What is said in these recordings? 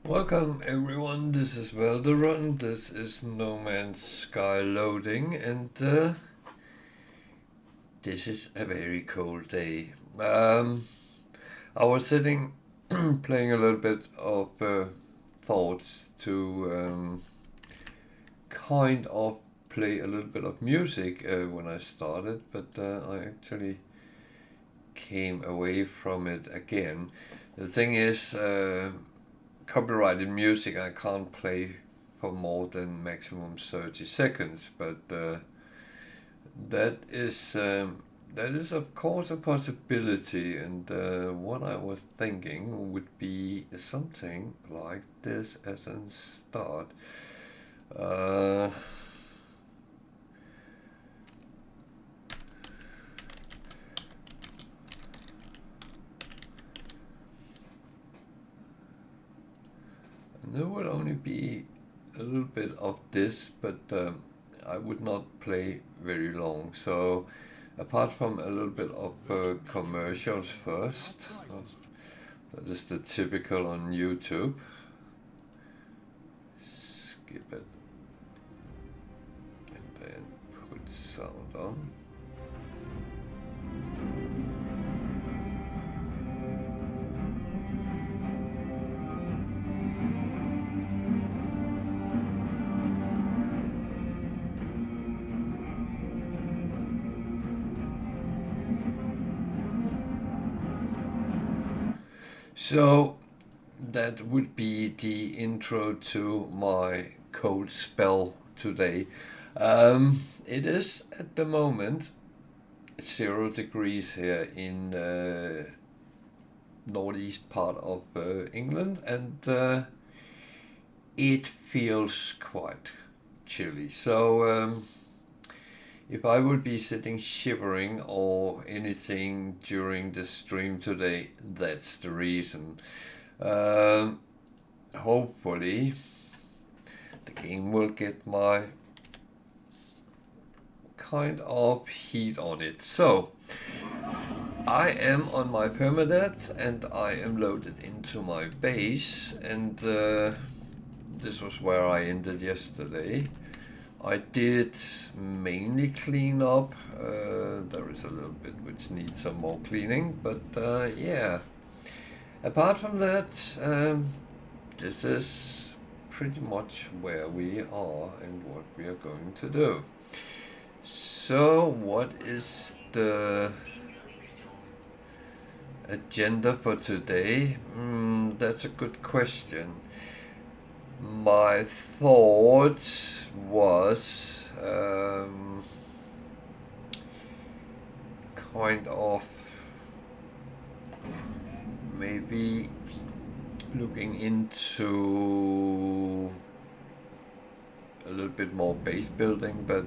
Welcome everyone, this is Valderon, this is No Man's Sky loading, and this is a very cold day. I was sitting playing a little bit of thoughts to kind of play a little bit of music when I started, but I actually came away from it again. The thing is, copyrighted music I can't play for more than maximum 30 seconds, but that is of course a possibility, and what I was thinking would be something like this as a start. There would only be a little bit of this, but I would not play very long. So, apart from a little bit of commercials first, that is the typical on YouTube. Skip it and then put sound on. So that would be the intro to my cold spell today. It is at the moment 0 degrees here in northeast part of England, and it feels quite chilly. So if I would be sitting shivering or anything during the stream today, that's the reason. Hopefully the game will get my kind of heat on it. So I am on my Permadeath and I am loaded into my base, and this was where I ended yesterday. I did mainly clean up. There is a little bit which needs some more cleaning, but yeah. Apart from that, this is pretty much where we are and what we are going to do. So, what is the agenda for today? That's a good question. My thought was kind of maybe looking into a little bit more base building, but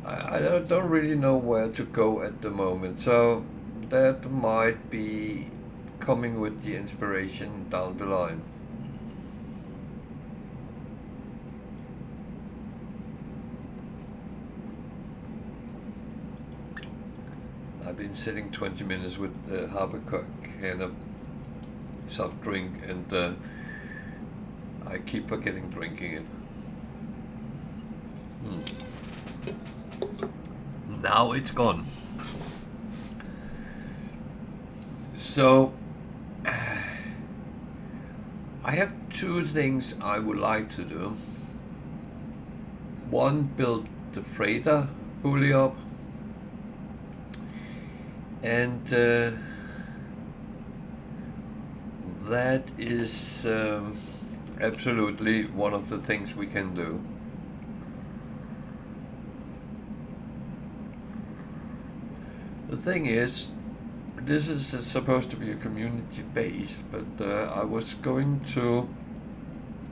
I don't really know where to go at the moment, so that might be coming with the inspiration down the line. I've been sitting 20 minutes with half a can of soft drink, and I keep forgetting drinking it. Now it's gone. So I have two things I would like to do. One, build the freighter fully up, and that is absolutely one of the things we can do. The thing is, this is supposed to be a community base, but I was going to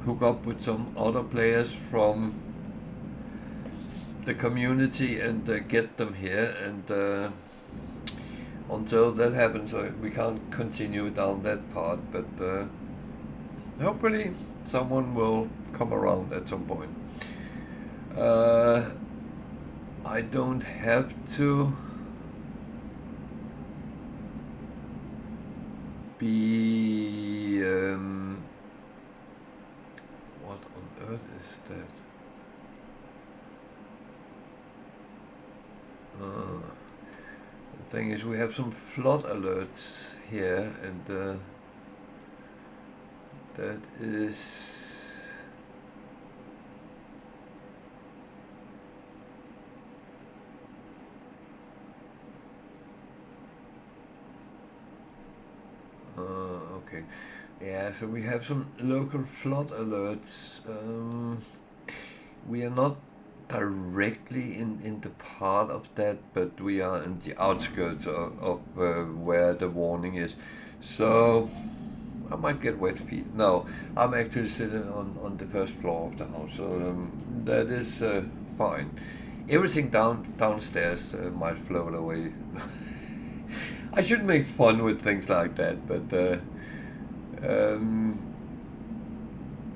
hook up with some other players from the community and get them here, and until that happens we can't continue down that path, but hopefully someone will come around at some point. I don't have to be What is that? The thing is, we have some flood alerts here, and that is... okay. Yeah, so we have some local flood alerts. We are not directly in the part of that, but we are in the outskirts of where the warning is. So I might get wet feet. No, I'm actually sitting on the first floor of the house, so that is fine. Everything downstairs might float away. I shouldn't make fun with things like that, but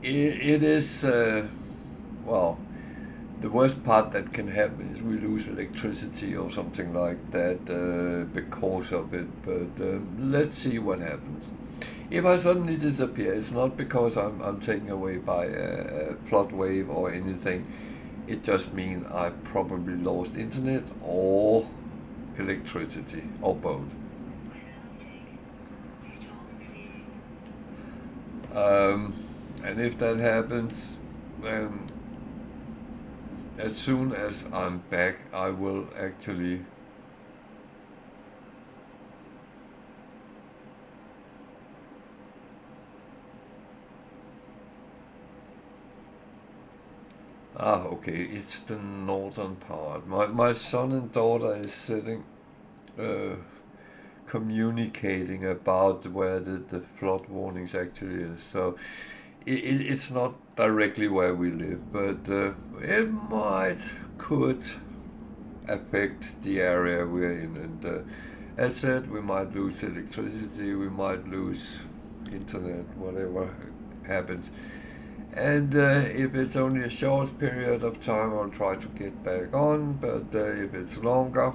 it is, well, the worst part that can happen is we lose electricity or something like that because of it, but let's see what happens. If I suddenly disappear, it's not because I'm taken away by a flood wave or anything. It just means I probably lost internet or electricity, or both. And if that happens, then as soon as I'm back, I will actually okay, it's the northern part. My son and daughter is sitting communicating about where the flood warnings actually is. So it's not directly where we live, but it could affect the area we're in. And as said, we might lose electricity, we might lose internet, whatever happens. And if it's only a short period of time, I'll try to get back on. But if it's longer,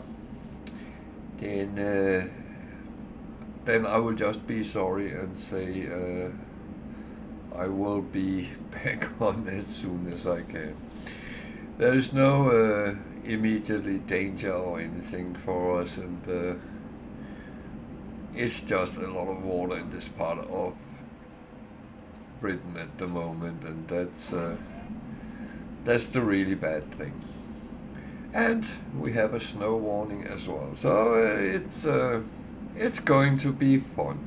then I will just be sorry and say I will be back on as soon as I can. There is no immediately danger or anything for us, and it's just a lot of water in this part of Britain at the moment, and that's the really bad thing. And we have a snow warning as well, so it's going to be fun.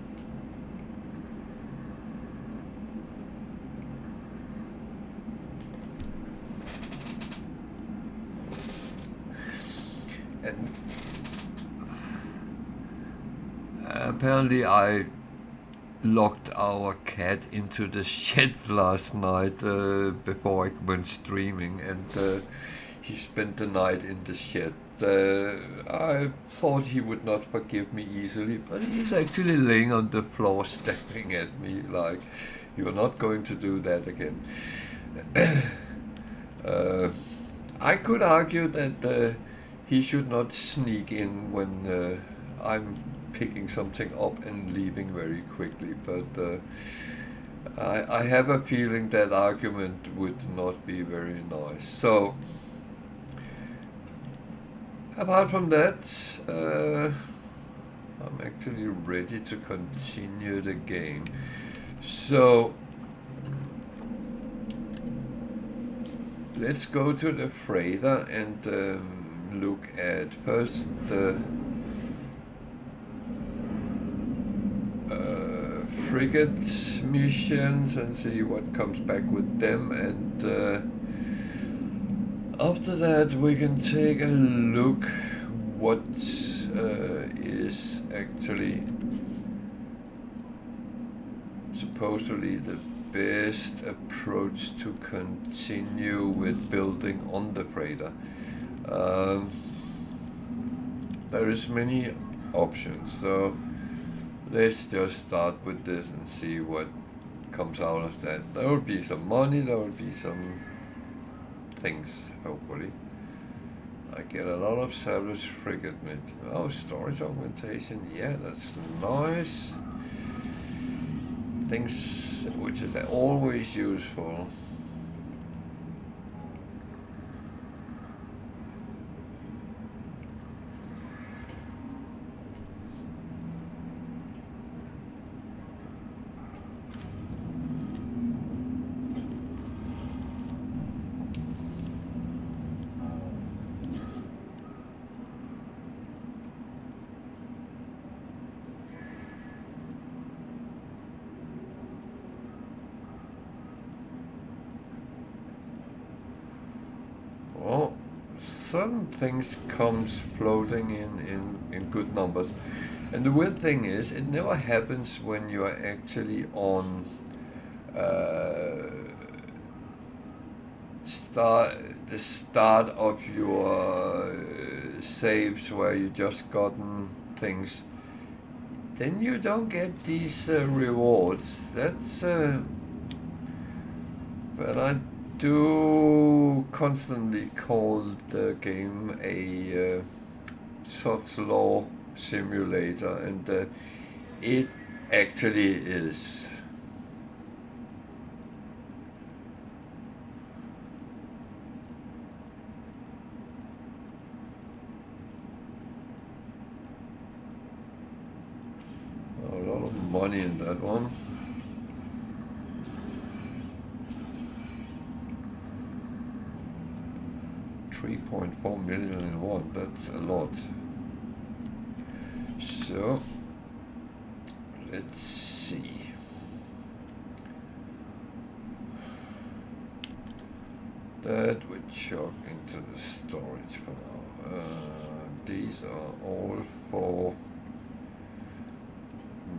And apparently I locked our cat into the shed last night before I went streaming, and he spent the night in the shed. I thought he would not forgive me easily, but he's actually laying on the floor staring at me like, "You're not going to do that again." I could argue that he should not sneak in when I'm picking something up and leaving very quickly, but I have a feeling that argument would not be very nice. So apart from that, I'm actually ready to continue the game. So let's go to the freighter and look at first the frigate missions and see what comes back with them, and after that we can take a look what is actually supposedly the best approach to continue with building on the freighter. There is many options, so let's just start with this and see what comes out of that. There will be some money, there will be some things, hopefully. I get a lot of salvage frigate storage augmentation, yeah, that's nice. Things which is always useful. certain things comes floating in good numbers. And the weird thing is, it never happens when you are actually on the start of your saves where you just gotten things. Then you don't get these rewards. That's but I do constantly call the game a soft law simulator, and it actually is. A lot of money in that one. $3.4 million in one, that's a lot. So, let's see. That would chuck into the storage for now. These are all for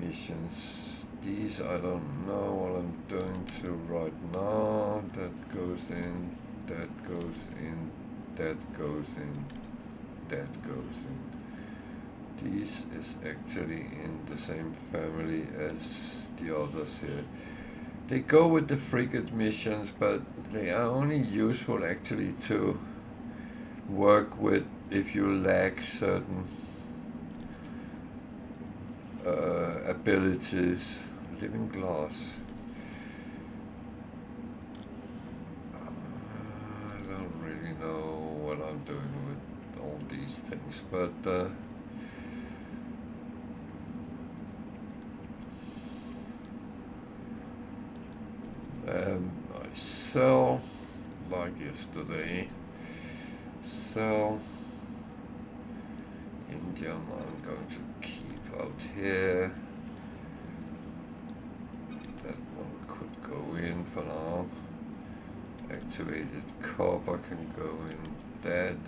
missions. These I don't know what I'm doing to right now. That goes in, that goes in, that goes in, that goes in. These is actually in the same family as the others here. They go with the frigate missions, but they are only useful actually to work with if you lack certain abilities. Living glass. I don't really know what I'm doing with all these things, but I sell like yesterday. So Indian I'm going to keep out here. That one could go in for now. Activated copper can go in that.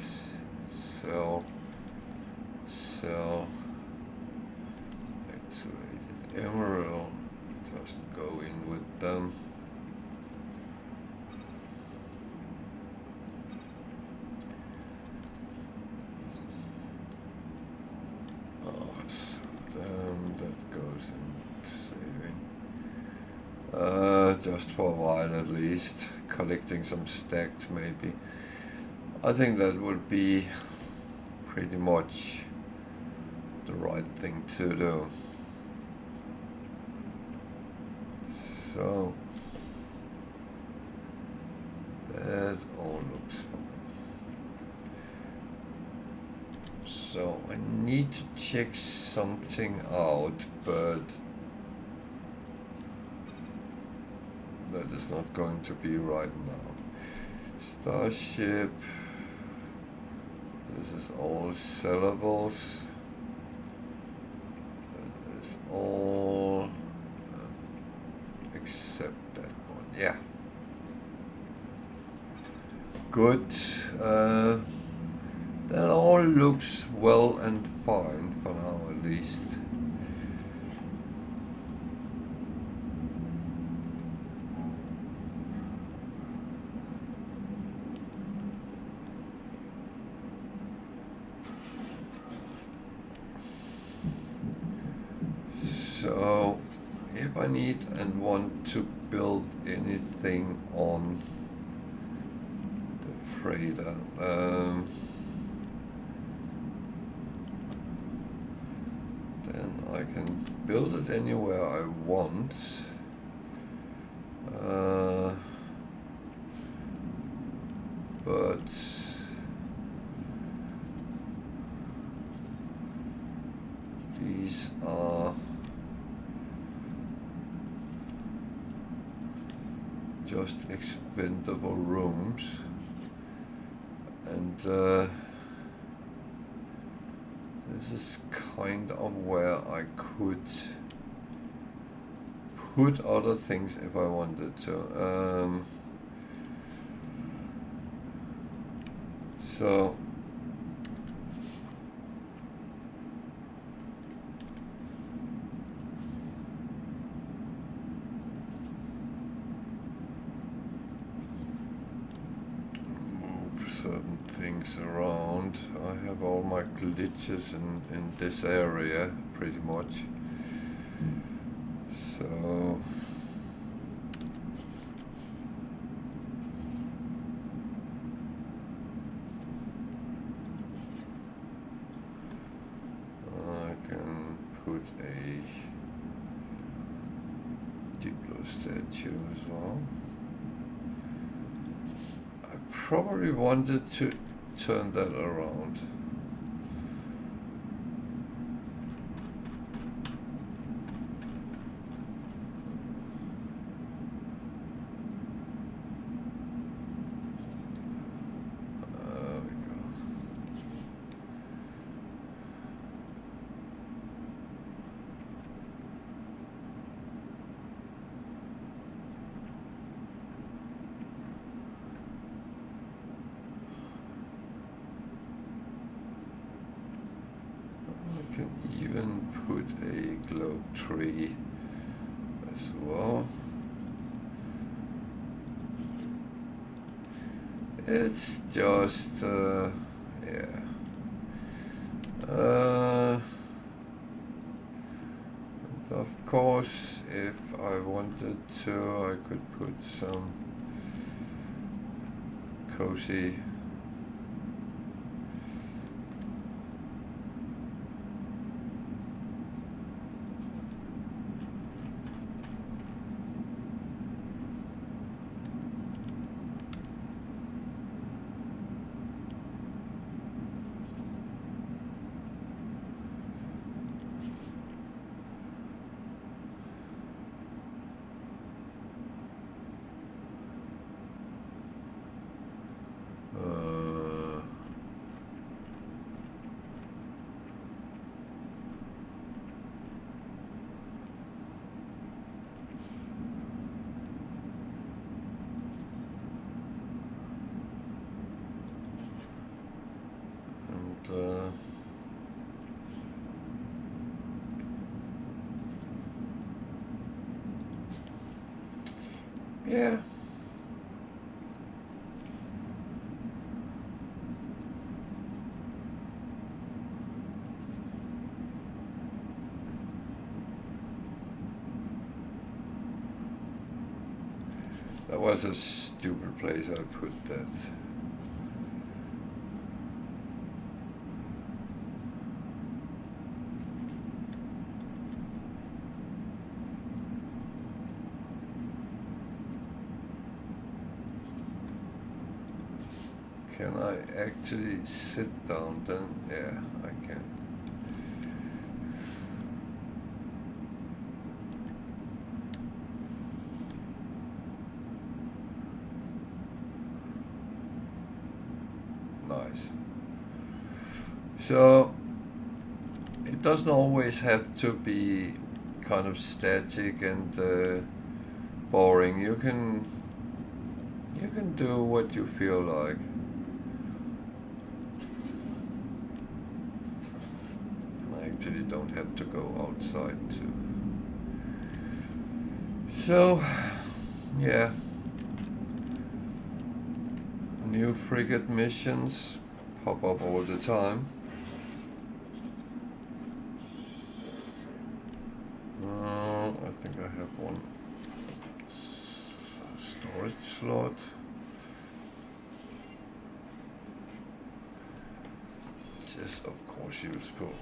Sell. Activated emerald. Just go in with them. That goes in saving. Just for a while at least. Collecting some stacks maybe. I think that would be pretty much the right thing to do. So that all looks fine. So I need to check something out, but that is not going to be right now. Starship. This is all sellables. That is all except that one. Yeah. Good. That all looks well and fine for now at least. So if I need and want to build anything on the freighter, then I can build it anywhere I want. But these are just expendable rooms, and this is kind of where I could put other things if I wanted to. So things around. I have all my glitches in this area pretty much. So I can put a Diplo statue as well. I probably wanted to turn that around. I can even put a globe tree as well. It's just, yeah. And of course, if I wanted to, I could put some cozy yeah. That was a stupid place I put that. Can I actually sit down then? Yeah, I can. Nice. So it doesn't always have to be kind of static and boring. You can do what you feel like. I actually don't have to go outside too. So yeah. New frigate missions pop up all the time. I think I have one storage slot. Just of course useful.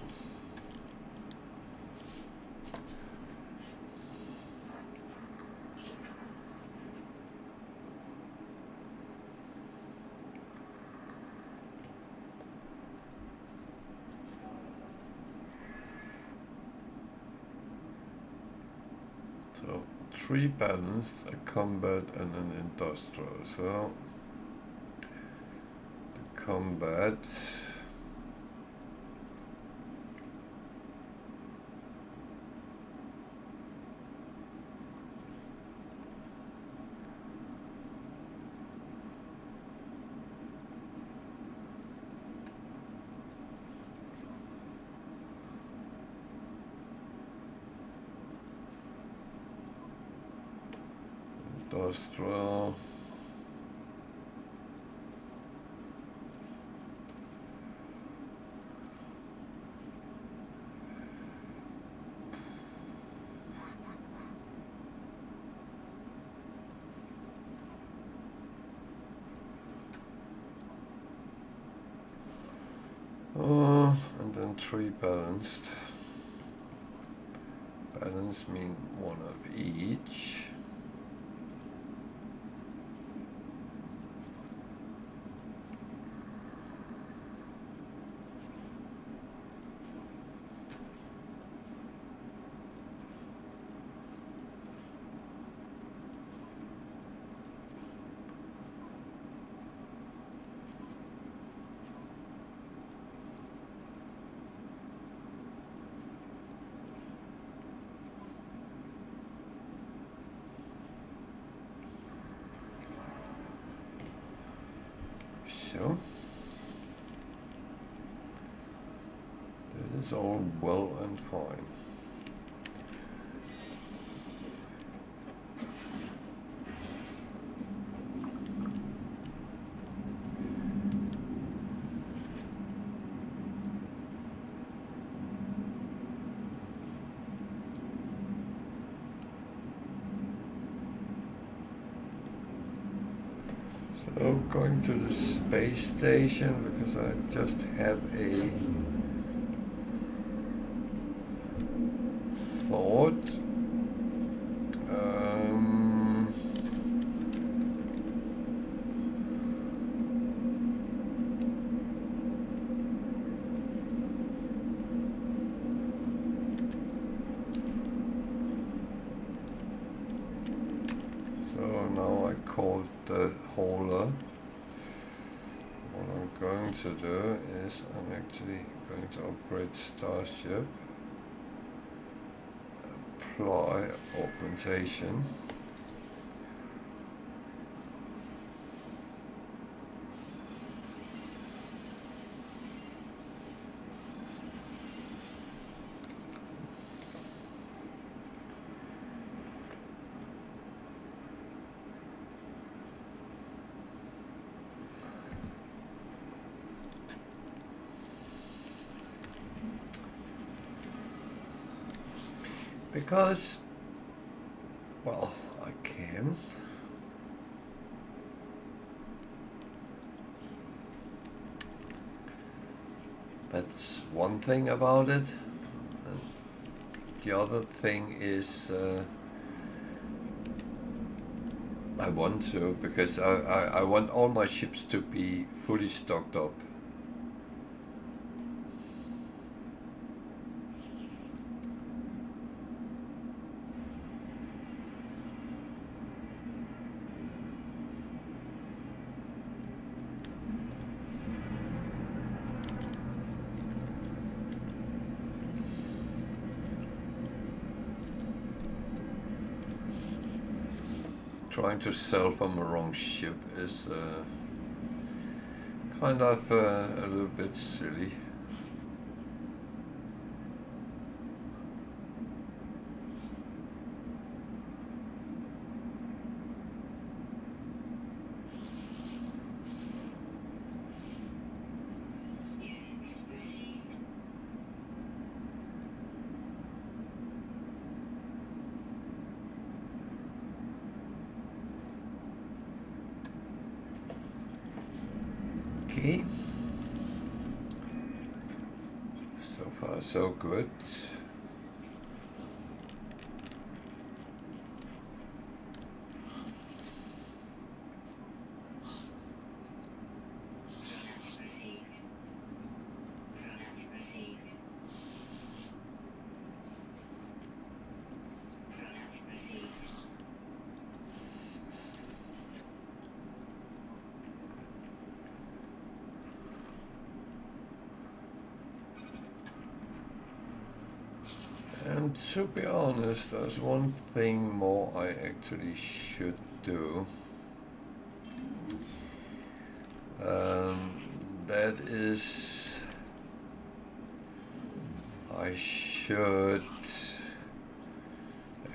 So 3 balanced, a combat and an industrial. So the combat, industrial. 3 balanced. Balance mean 1 of each. So that is all well and fine. So going to the space station because I just have a thought. So now I called the hauler. What I'm going to do is I'm actually going to upgrade Starship, apply augmentation. Because, well, I can. That's one thing about it. And the other thing is I want to, because I want all my ships to be fully stocked up. Trying to sell from the wrong ship is kind of a little bit silly. Okay. So far, so good. And to be honest, there's one thing more I actually should do. That is, I should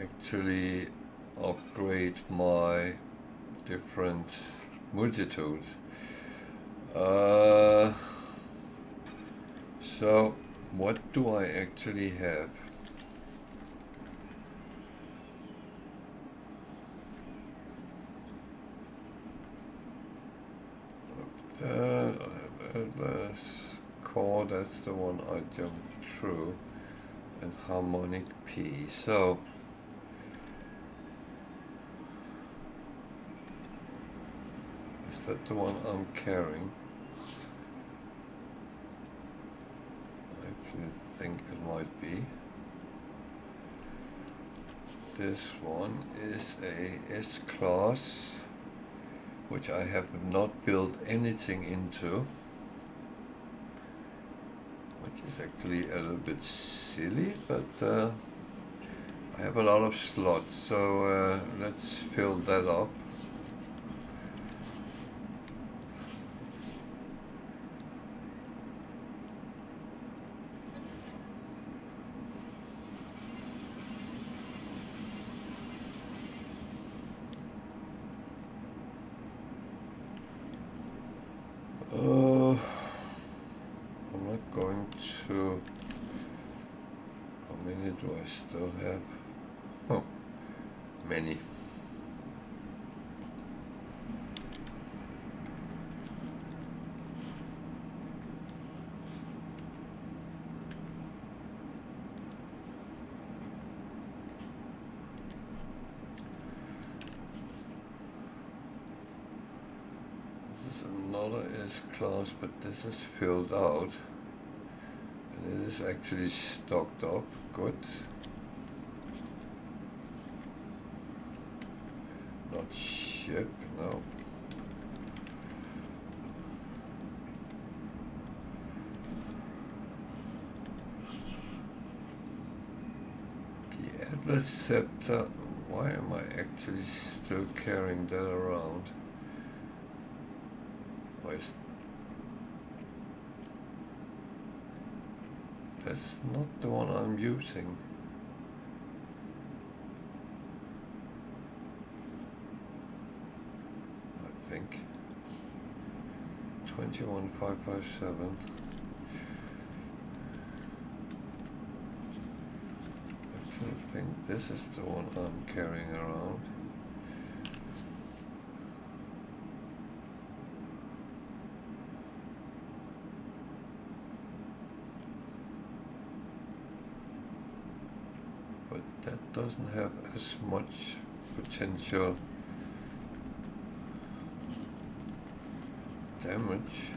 actually upgrade my different multitools. So what do I actually have? core, that's the one I jumped through, and harmonic P. So is that the one I'm carrying? I actually think it might be. This one is a S-class, which I have not built anything into, which is actually a little bit silly, but I have a lot of slots, so let's fill that up. I'm not going to. How many do I still have? Oh, many. This is another S-class, but this is filled out. And it is actually stocked up. Good. Not ship, no. The Atlas Scepter, why am I actually still carrying that around? Why is that's not the one I'm using. I think 21557. I think this is the one I'm carrying around. But that doesn't have as much potential damage.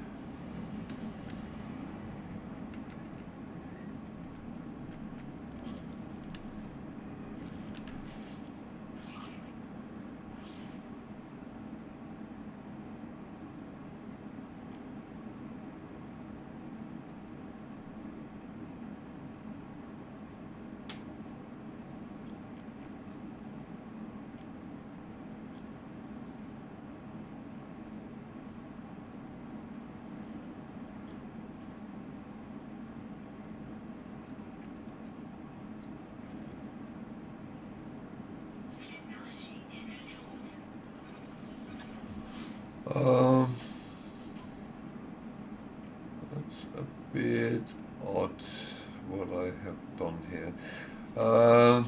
That's a bit odd what I have done here. Are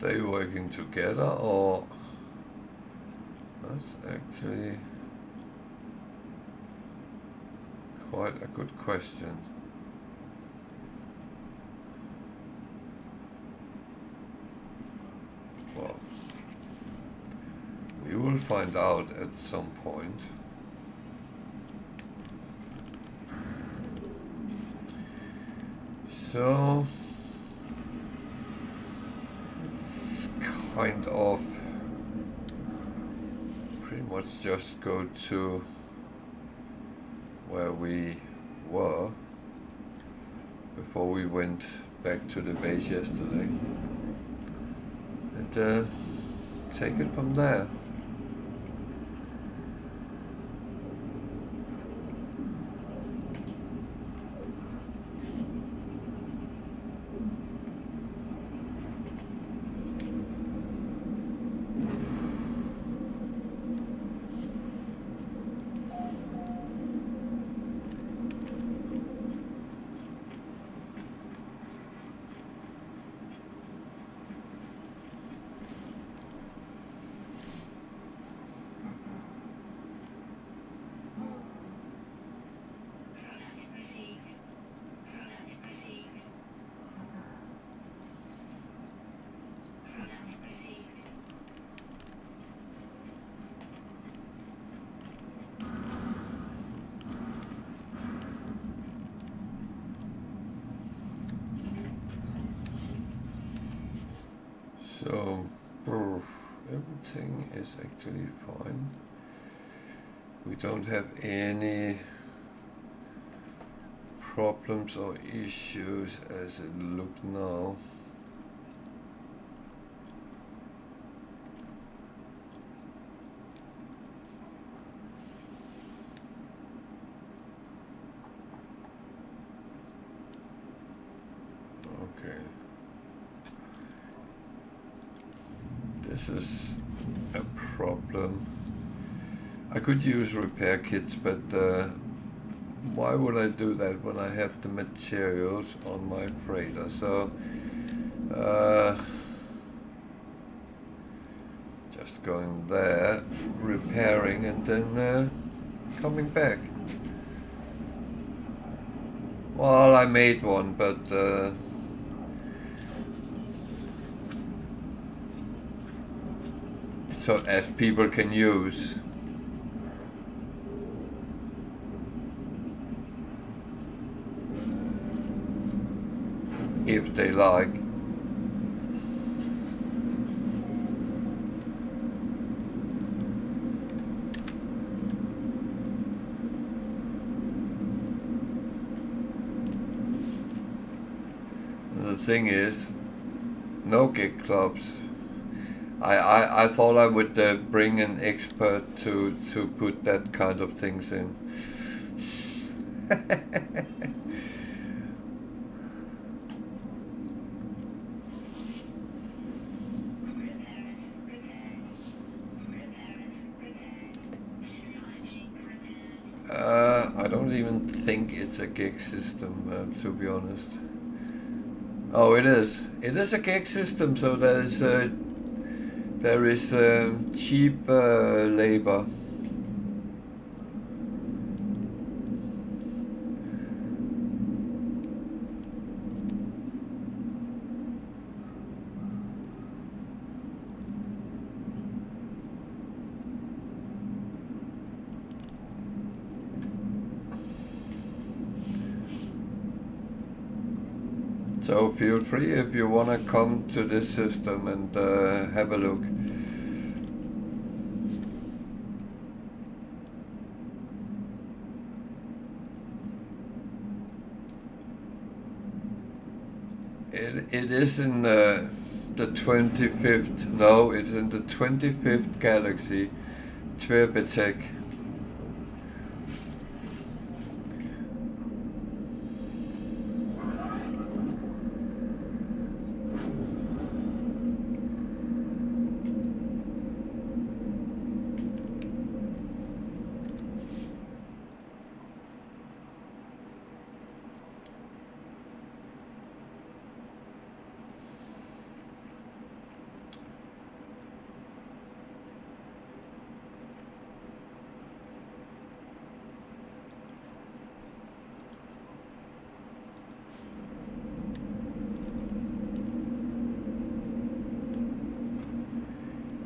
they working together, or that's actually quite a good question. Well, we will find out at some point. So it's kind of pretty much just go to where we were before we went back to the base yesterday. And take it from there. So everything is actually fine. We don't have any problems or issues as it looks now. Okay. This is a problem. I could use repair kits, but why would I do that when I have the materials on my freighter? So just going there, repairing, and then coming back. Well, I made one, but so as people can use. If they like. The thing is, no gig clubs. I thought I would bring an expert to put that kind of things in. I don't even think it's a gig system, to be honest. Oh, it is. It is a gig system, so there is cheap labor. So feel free if you want to come to this system and have a look. It is in the 25th, no, it's in the 25th galaxy, Permadeath.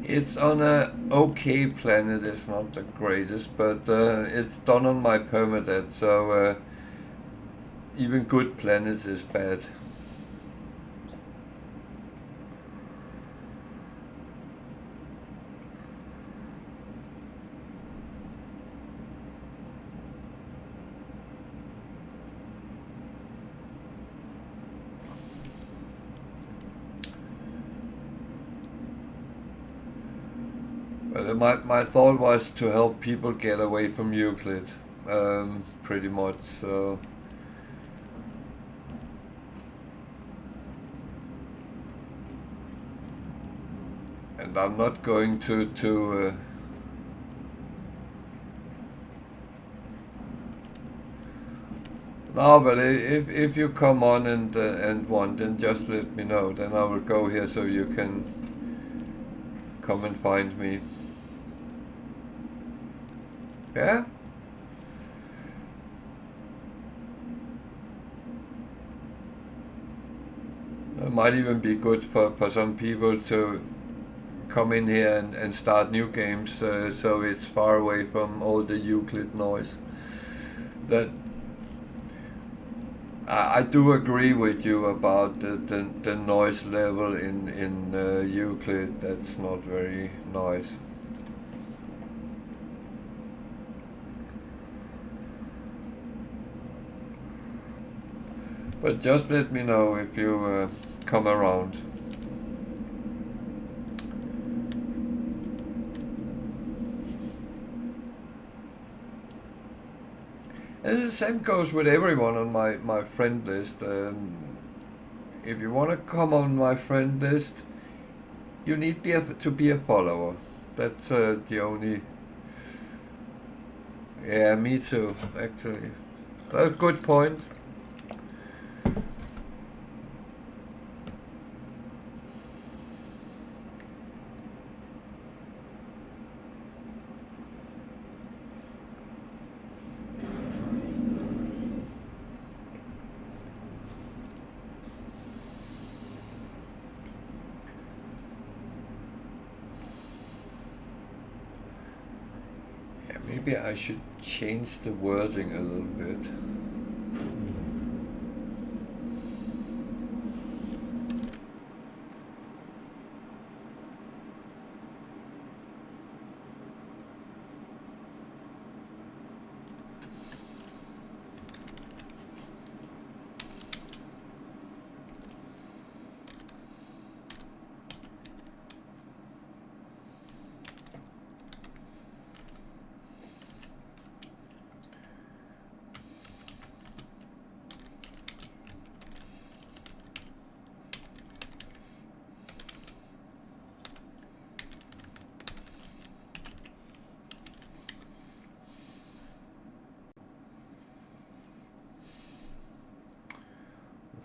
It's on a okay planet, it's not the greatest, but it's done on my Permadeath, so even good planets is bad. Well, my thought was to help people get away from Euclid, pretty much. So, and I'm not going to. No, but if you come on and want, then just let me know. Then I will go here so you can come and find me. Yeah? It might even be good for some people to come in here and start new games, so it's far away from all the Euclid noise. That I do agree with you about the noise level in Euclid. That's not very nice. But just let me know if you come around. And the same goes with everyone on my friend list. If you want to come on my friend list, you need to be a follower. That's the only... Yeah, me too, actually. A good point. Maybe I should change the wording a little bit.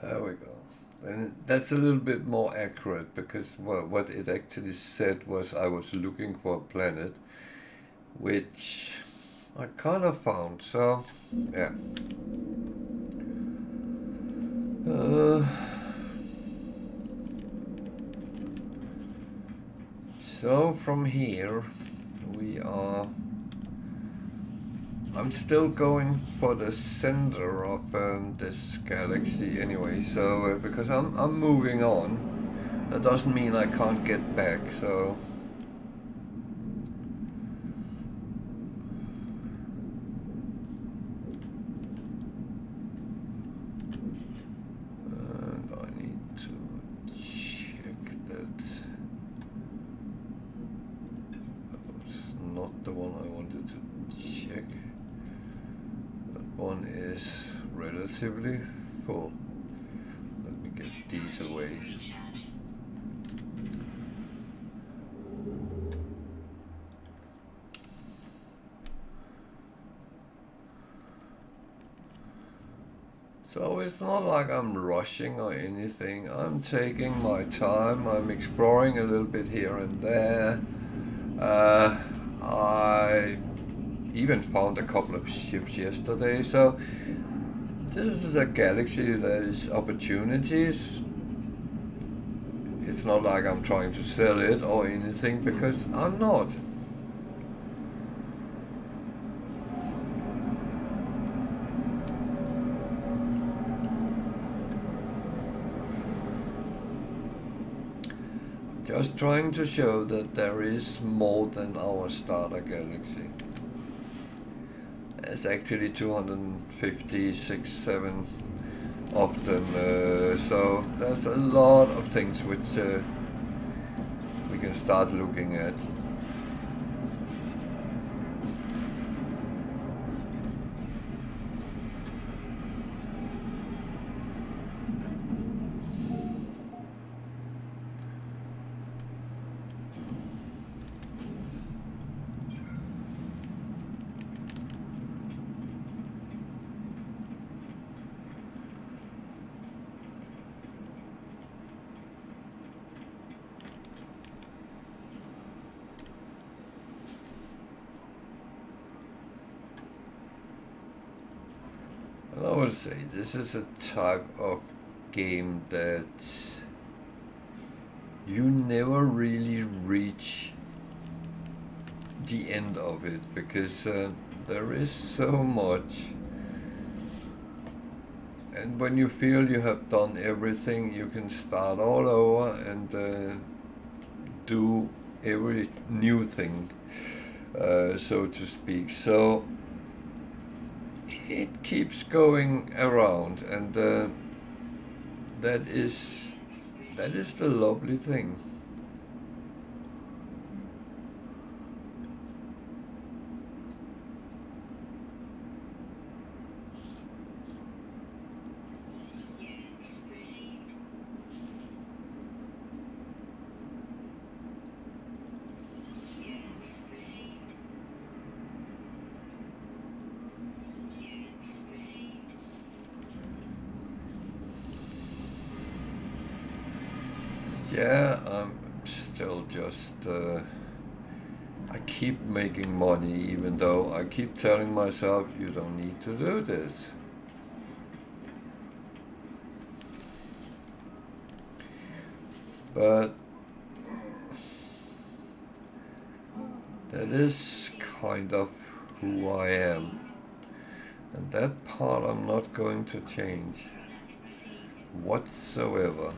There we go. And that's a little bit more accurate, because what it actually said was I was looking for a planet, which I kind of found. So, yeah. So from here we are... I'm still going for the center of this galaxy anyway, so because I'm moving on, that doesn't mean I can't get back, so... And I need to check that. That was not the one I wanted to check. One is relatively full. Let me get these away. So it's not like I'm rushing or anything. I'm taking my time. I'm exploring a little bit here and there. I even found a couple of ships yesterday, so this is a galaxy that is opportunities. It's not like I'm trying to sell it or anything, because I'm not. Just trying to show that there is more than our starter galaxy. There's actually 256, 7 of them, so there's a lot of things which we can start looking at. would say this is a type of game that you never really reach the end of it, because there is so much, and when you feel you have done everything, you can start all over and do every new thing, so to speak. So it keeps going around, and that is the lovely thing. Yeah, I'm still just, I keep making money, even though I keep telling myself, you don't need to do this. But that is kind of who I am. And that part I'm not going to change whatsoever.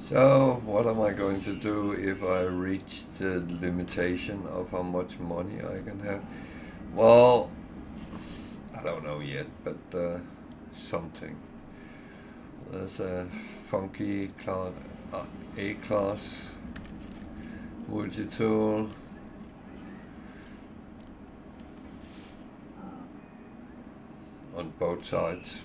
So, what am I going to do if I reach the limitation of how much money I can have? Well, I don't know yet, but something. There's a funky class, A-class multi-tool. On both sides.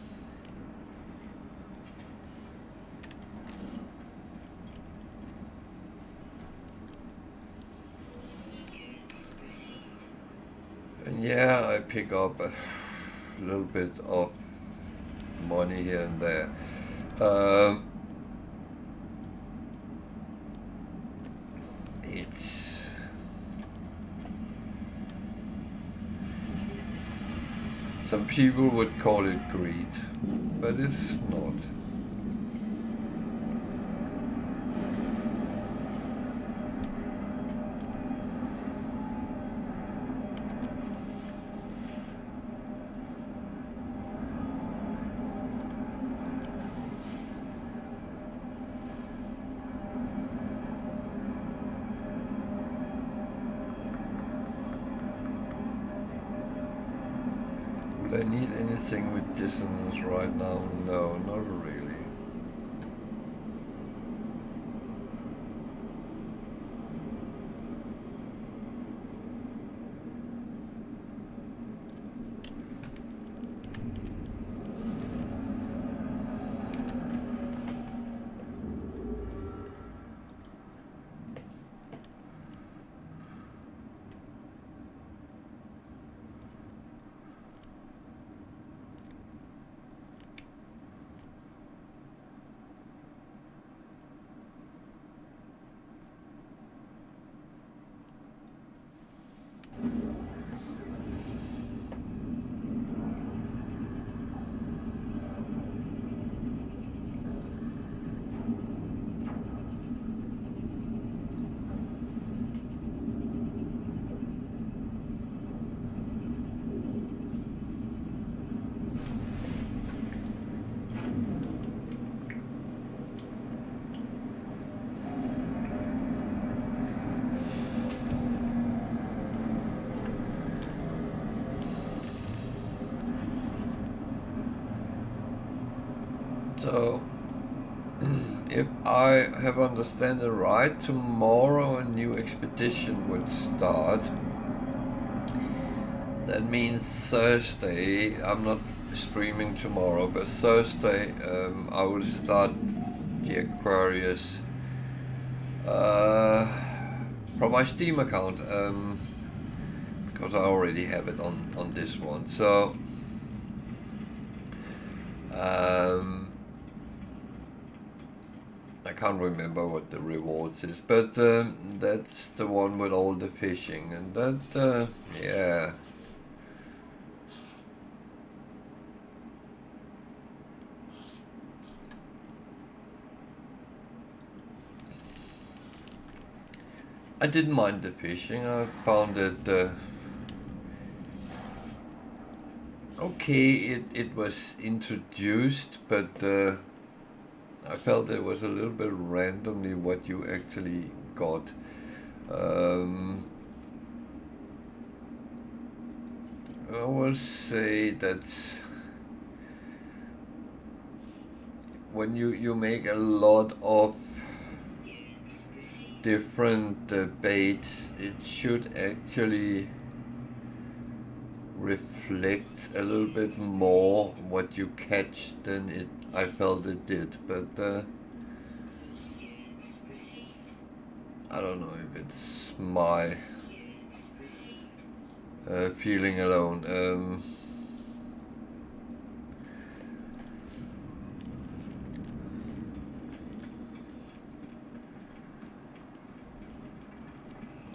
And yeah, I pick up a little bit of money here and there. It's some people would call it greed, but it's not. Would I need anything with dissonance right now? No, not really. So, if I have understood it right, tomorrow a new expedition would start. That means Thursday, I'm not streaming tomorrow, but Thursday I will start the Aquarius From my Steam account, because I already have it on this one. So I can't remember what the rewards is, but that's the one with all the fishing, and that yeah. I didn't mind the fishing. I found it okay. It was introduced, but I felt it was a little bit randomly what you actually got. I will say that when you make a lot of different baits, it should actually reflect a little bit more what you catch than I felt it did, but I don't know if it's my feeling alone.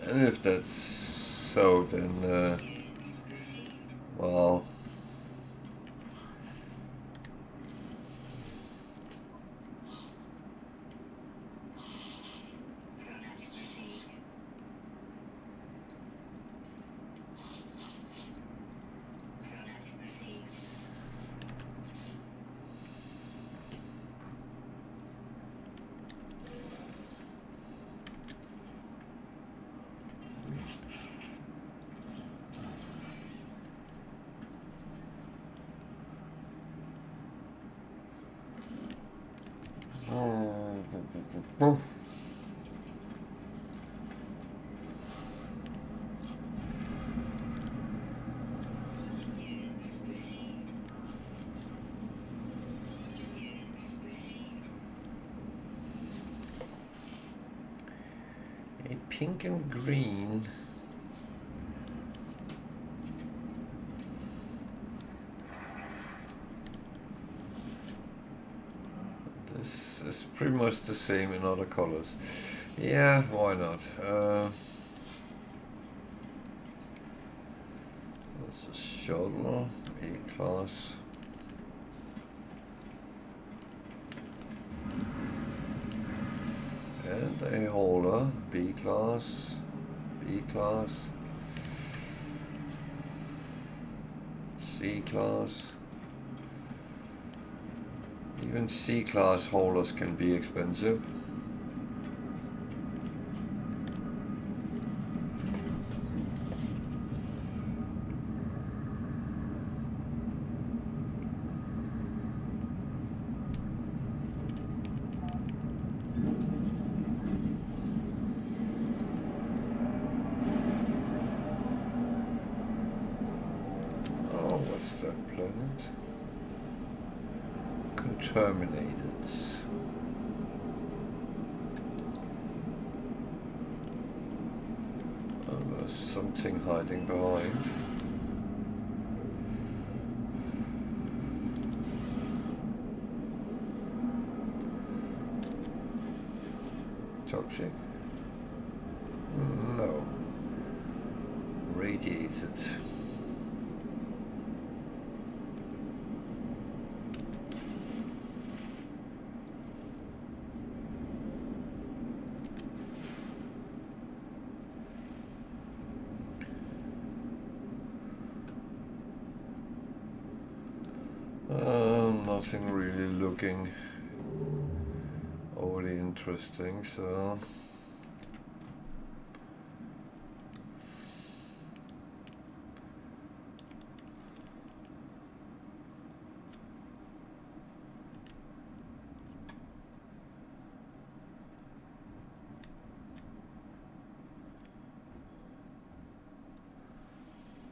And if that's so, then well, a pink and green. This is pretty much the same in other colors. Yeah, why not? That's a shuttle, A-class. And a hauler, B-class, B-class, C-class. Even C-class haulers can be expensive. Oh, what's that planet? Terminated. Oh, there's something hiding behind. Toxic? No. Radiated. Nothing really looking overly interesting, so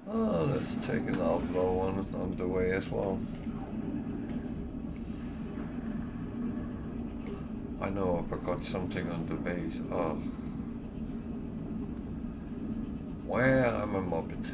let's take an outlaw one on the way as well. I know I forgot something on the base. Oh. Where am I mobbed?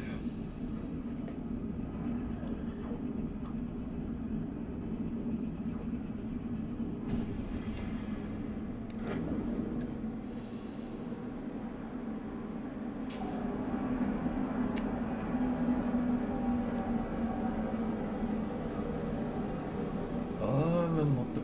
I'm a mobbed.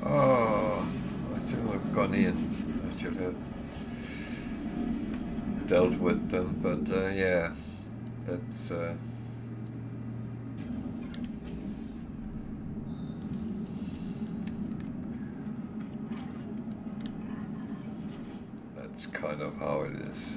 Oh, I should have gone in. I should have dealt with them, but yeah, that's that's kind of how it is.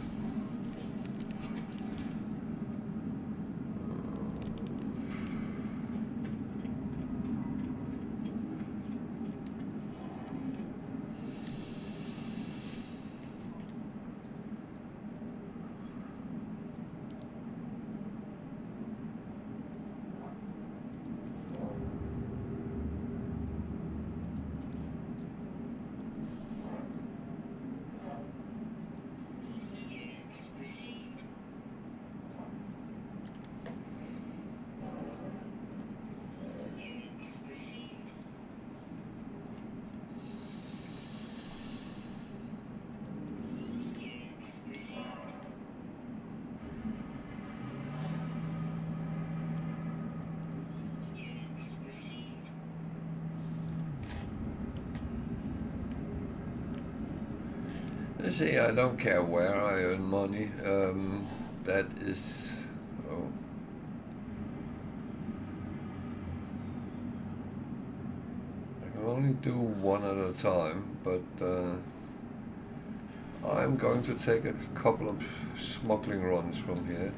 You see, I don't care where I earn money. That is. Oh. I can only do one at a time, but I'm going to take a couple of smuggling runs from here.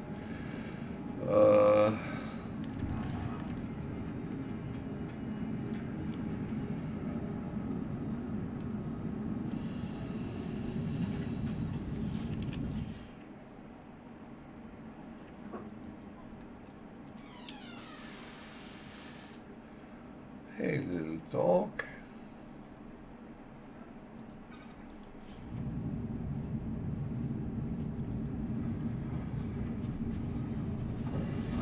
Hey, little dog.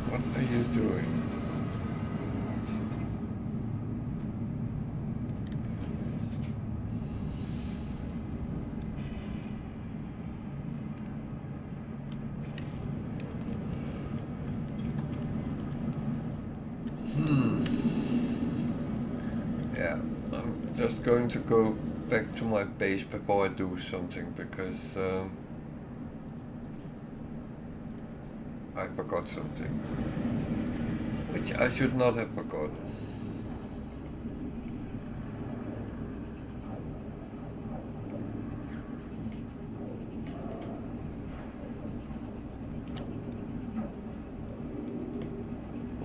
What are you doing? Yeah, I'm just going to go back to my base before I do something because I forgot something, which I should not have forgotten.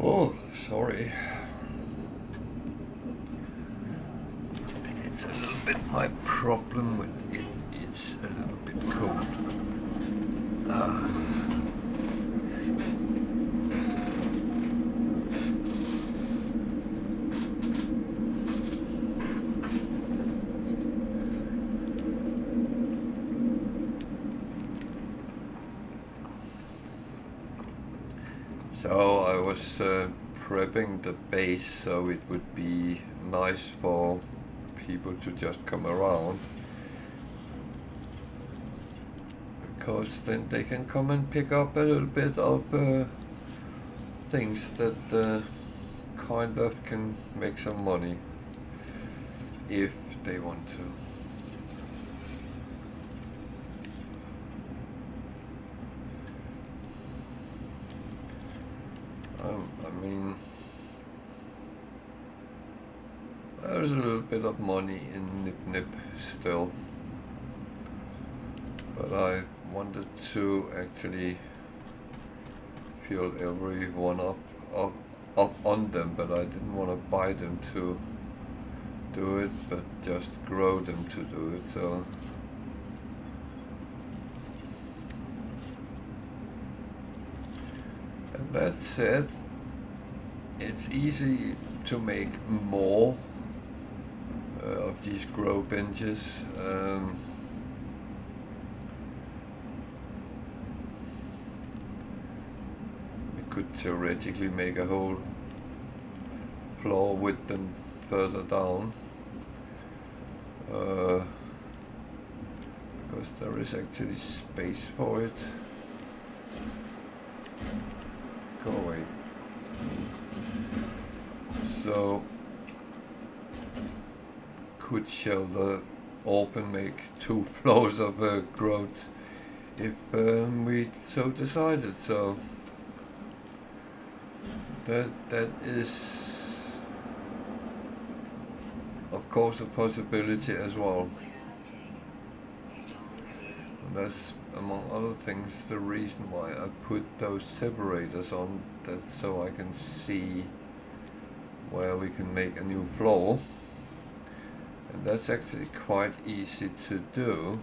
Oh, sorry. It's a little bit my problem with it. It's a little bit cold. So I was prepping the base so it would be nice for people to just come around, because then they can come and pick up a little bit of things that kind of can make some money if they want to. I mean, I there's a little bit of money in Nip Nip still, but I wanted to actually fill every one up on them, but I didn't want to buy them to do it, but just grow them to do it. So and that said, it's easy to make more of these grow benches. We could theoretically make a whole floor with them further down, because there is actually space for it. Go away. So could shelter open make 2 floors of growth if we so decided. So that is of course a possibility as well. And that's among other things the reason why I put those separators on, that's so I can see where we can make a new floor. And that's actually quite easy to do,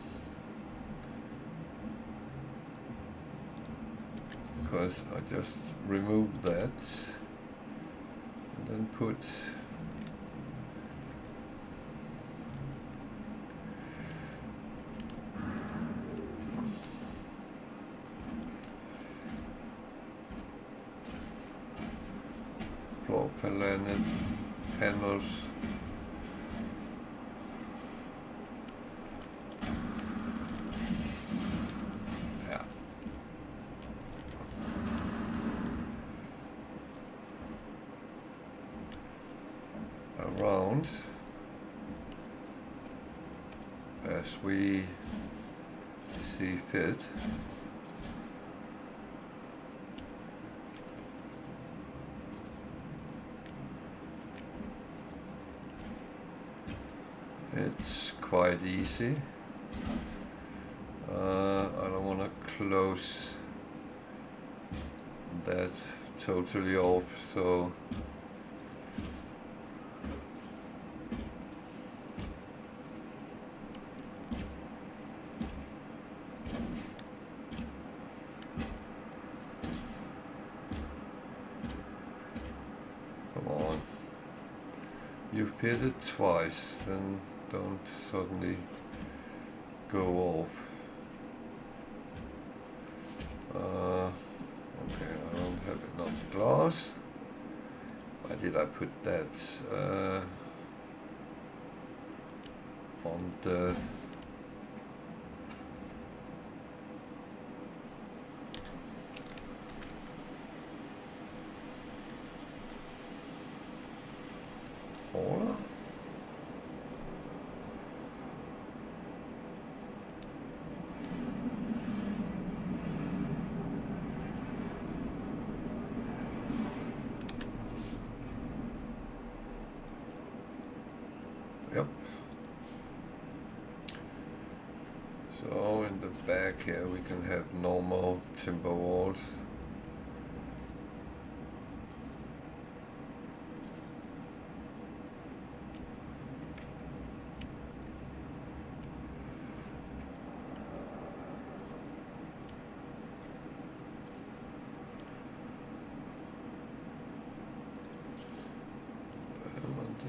because I just remove that and then put floor panels. Around as we see fit. It's quite easy. I don't want to close that totally off, so come on. You fit it twice, then don't suddenly go off. Okay, I don't have enough glass. Why did I put that on the hauler? Yep. So in the back here we can have normal timber walls.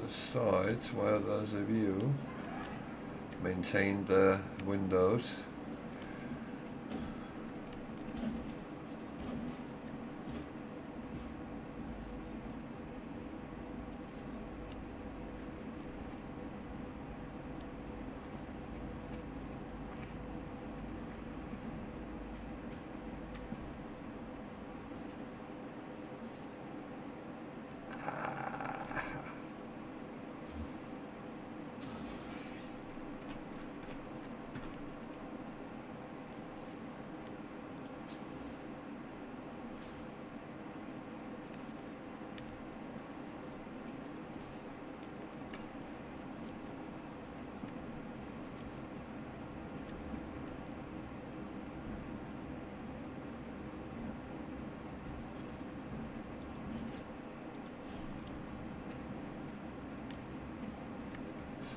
The sides where there's a view, maintain the windows.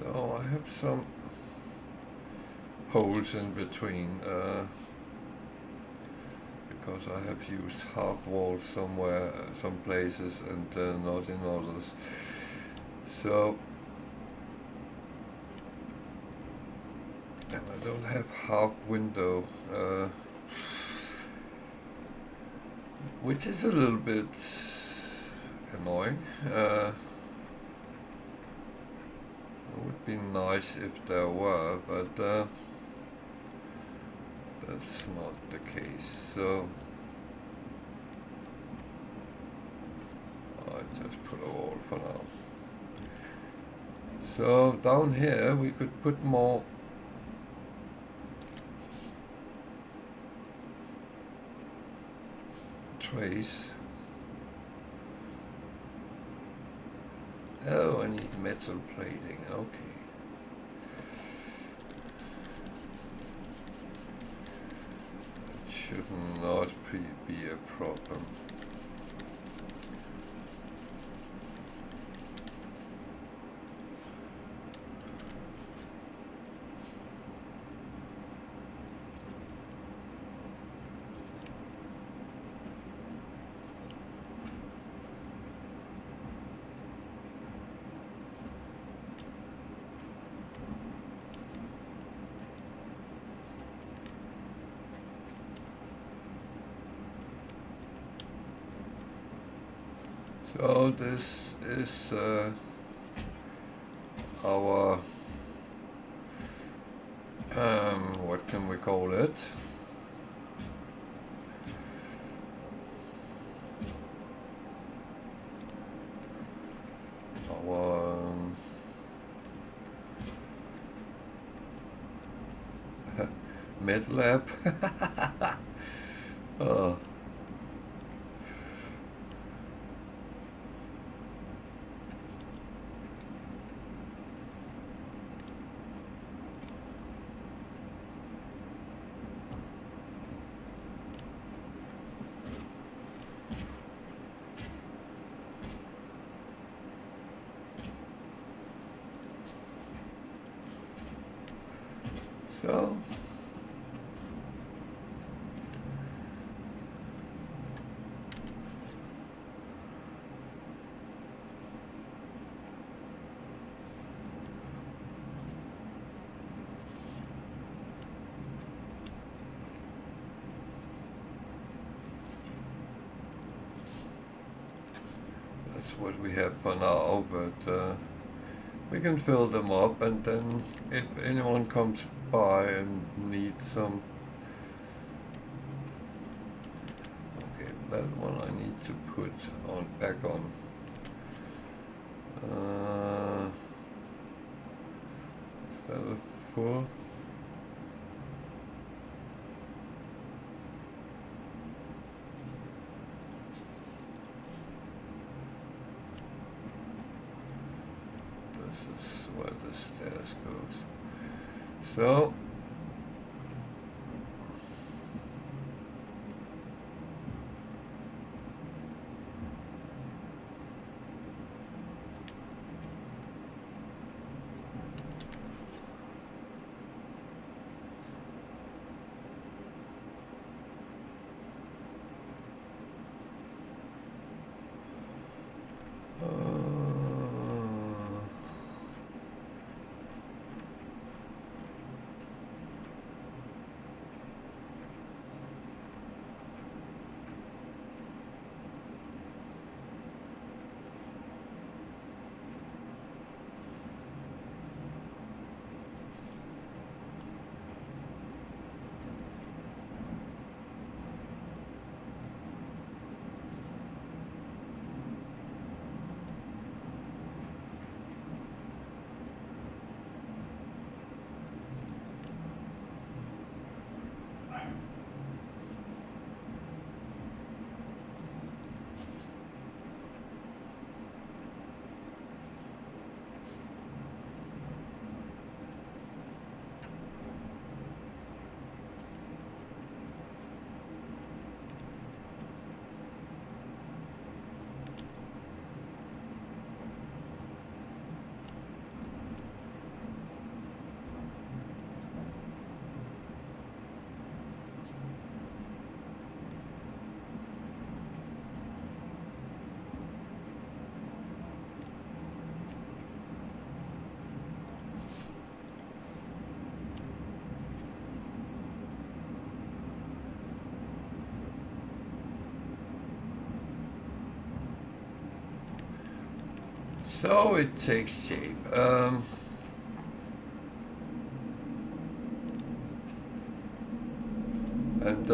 So I have some holes in between because I have used half walls somewhere, some places, and not in others. So, and I don't have half window, which is a little bit annoying. It would be nice if there were, but that's not the case. So I just put a wall for now. So down here we could put more trays. Oh, I need metal plating. Okay. That should not be a problem. So this is our, what can we call it? Our med lab. Oh. So that's what we have for now, but we can fill them up, and then if anyone comes by and needs some. Okay, that one I need to put on back on. Is that a full? This is where the stairs goes. So So it takes shape. And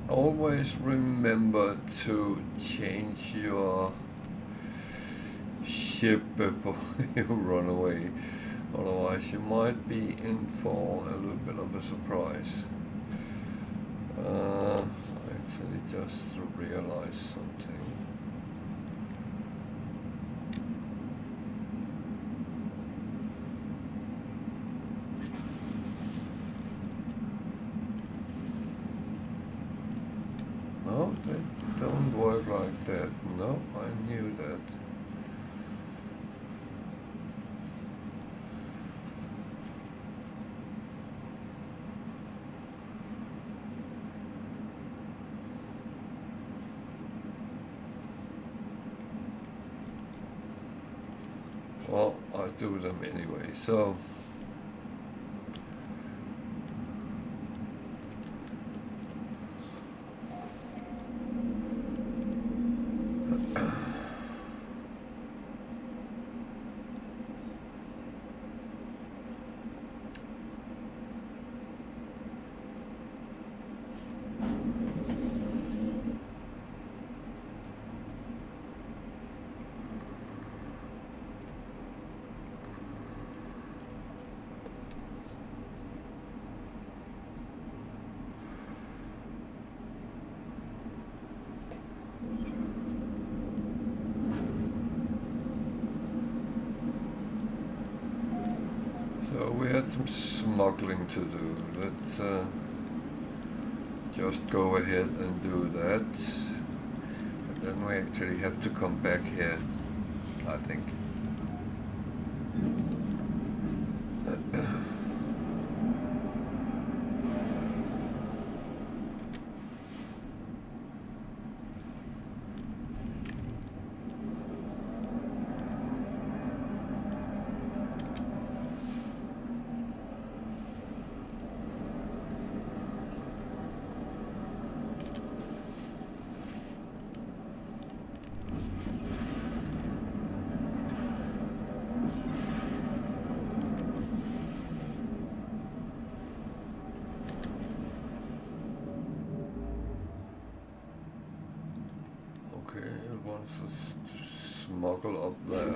always remember to change your ship before you run away. Otherwise you might be in for a little bit of a surprise. I actually just realized something. No, they don't work like that. No, I knew that. Well, I do them anyway, so we had some smuggling to do. Let's just go ahead and do that. And then we actually have to come back here, I think. Wants us to smuggle up there.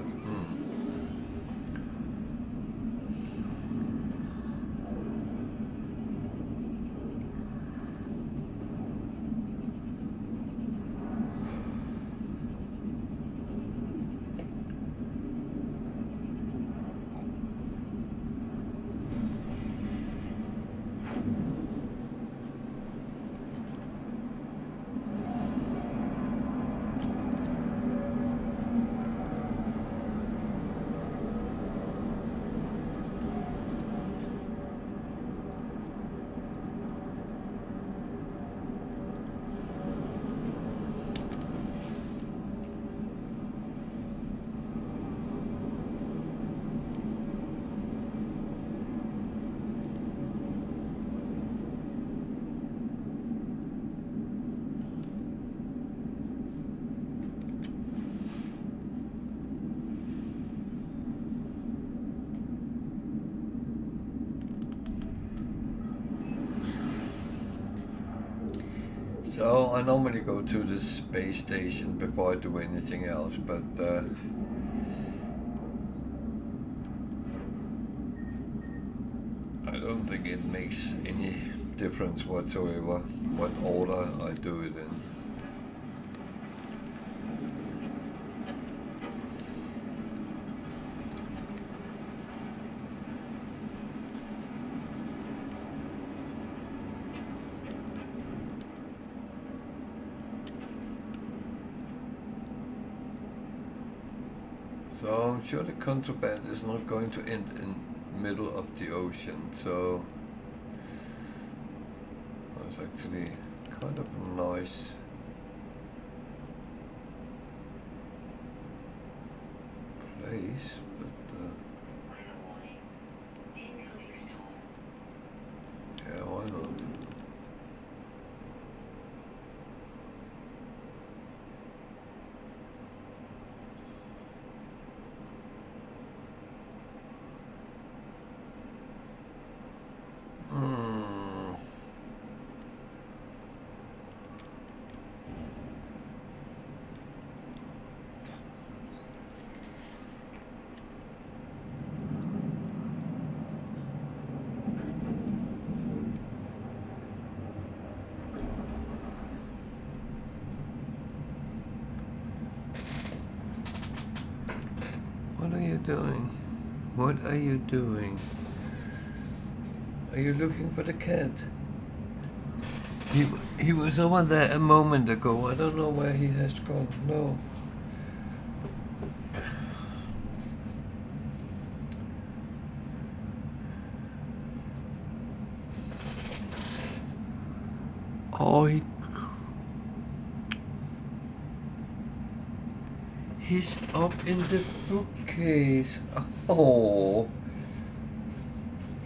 So I normally go to the space station before I do anything else, but I don't think it makes any difference whatsoever what order I do it in. So I'm sure the contraband is not going to end in middle of the ocean, so It's actually kind of nice. Place, but yeah, why not? What are you doing? What are you doing? Are you looking for the cat? He was over there a moment ago. I don't know where he has gone. No. Oh, he's up in the bookcase. Oh.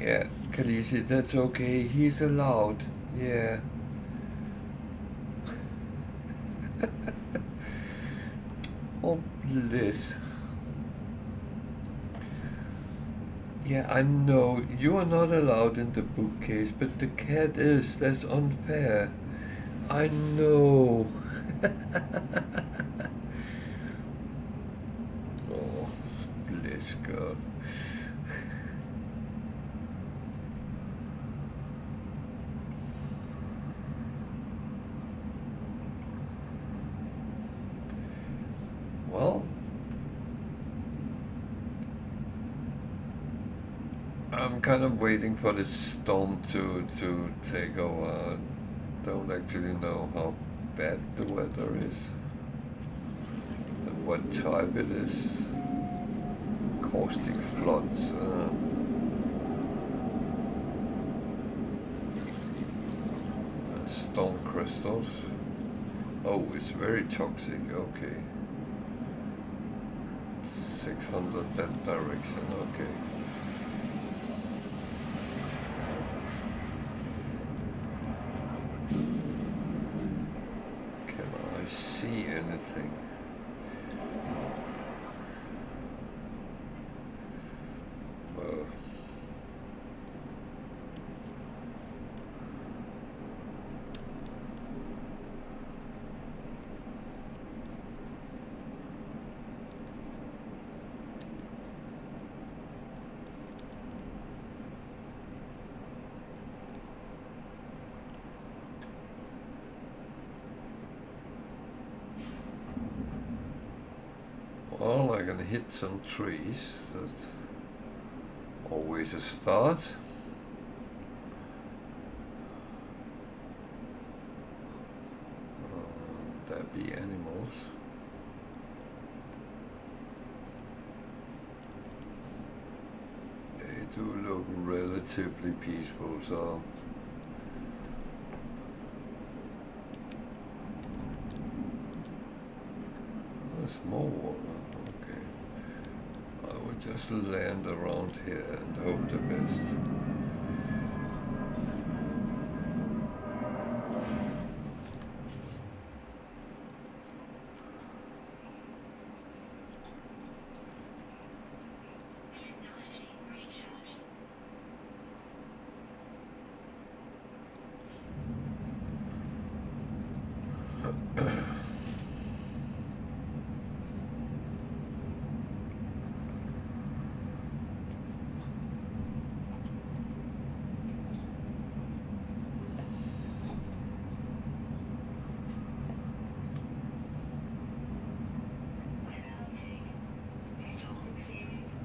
Yeah, Khaleesi, that's okay. He's allowed. Yeah. Oh, bliss. Yeah, I know. You are not allowed in the bookcase, but the cat is. That's unfair. I know. Oh, bliss, girl. Well, I'm kind of waiting for this storm to take over. I don't actually know how bad the weather is and what type it is. Caustic floods. Stone crystals. Oh, it's very toxic. Okay. 600 that direction. Okay. Can I see anything? Well, I can hit some trees. That's always a start. There be animals. They do look relatively peaceful, so there's more water. I would just land around here and hope the best.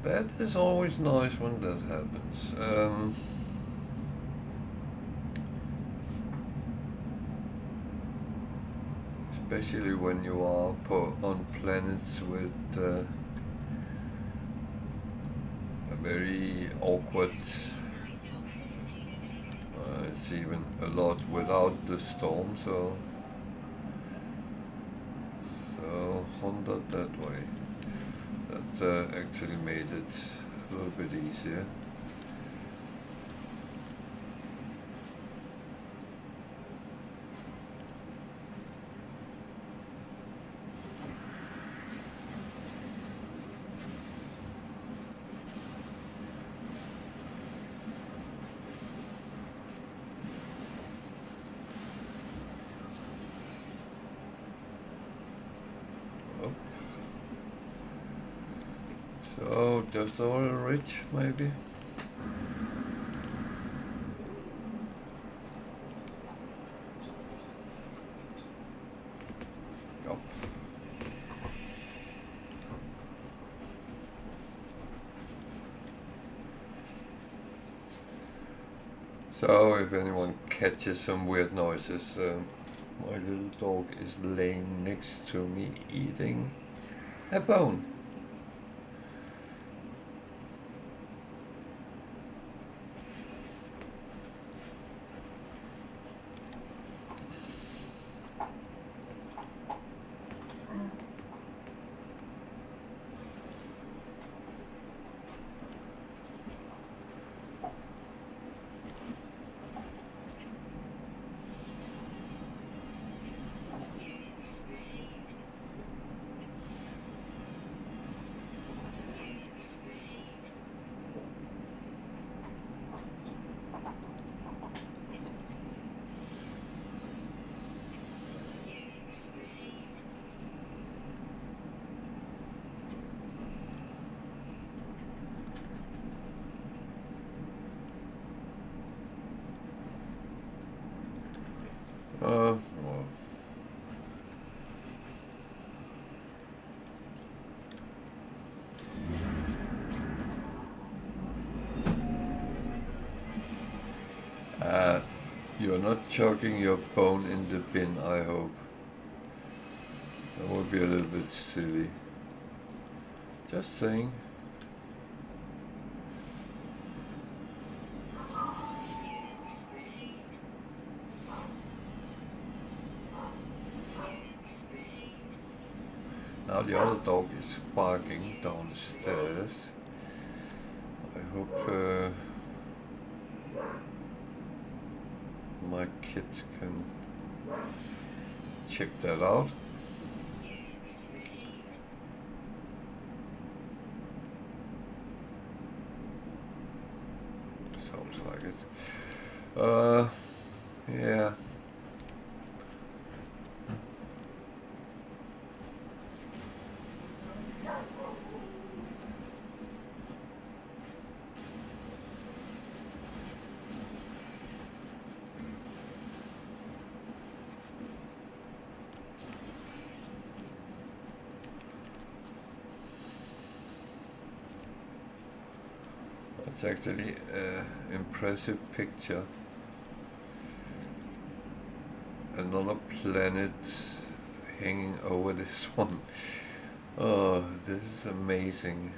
That is always nice when that happens. Especially when you are on planets with a very awkward It's even a lot without the storm, so 100 that way. That actually made it a little bit easier. So just over the ridge, maybe. Yep. So if anyone catches some weird noises, my little dog is laying next to me eating a bone. Well. You're not chucking your bone in the bin, I hope. That would be a little bit silly. Just saying. Now the other dog is barking downstairs. I hope my kids can check that out. Sounds like it. Yeah. It's actually an impressive picture. Another planet hanging over this one. Oh, this is amazing.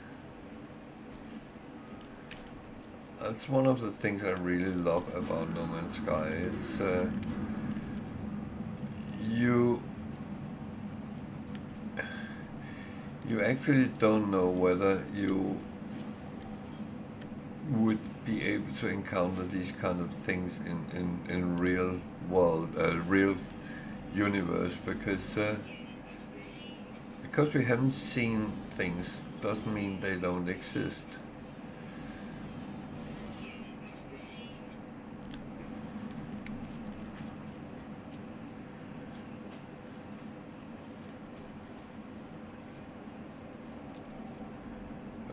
That's one of the things I really love about No Man's Sky. It's you actually don't know whether you would be able to encounter these kind of things in real world, real universe, because we haven't seen things doesn't mean they don't exist.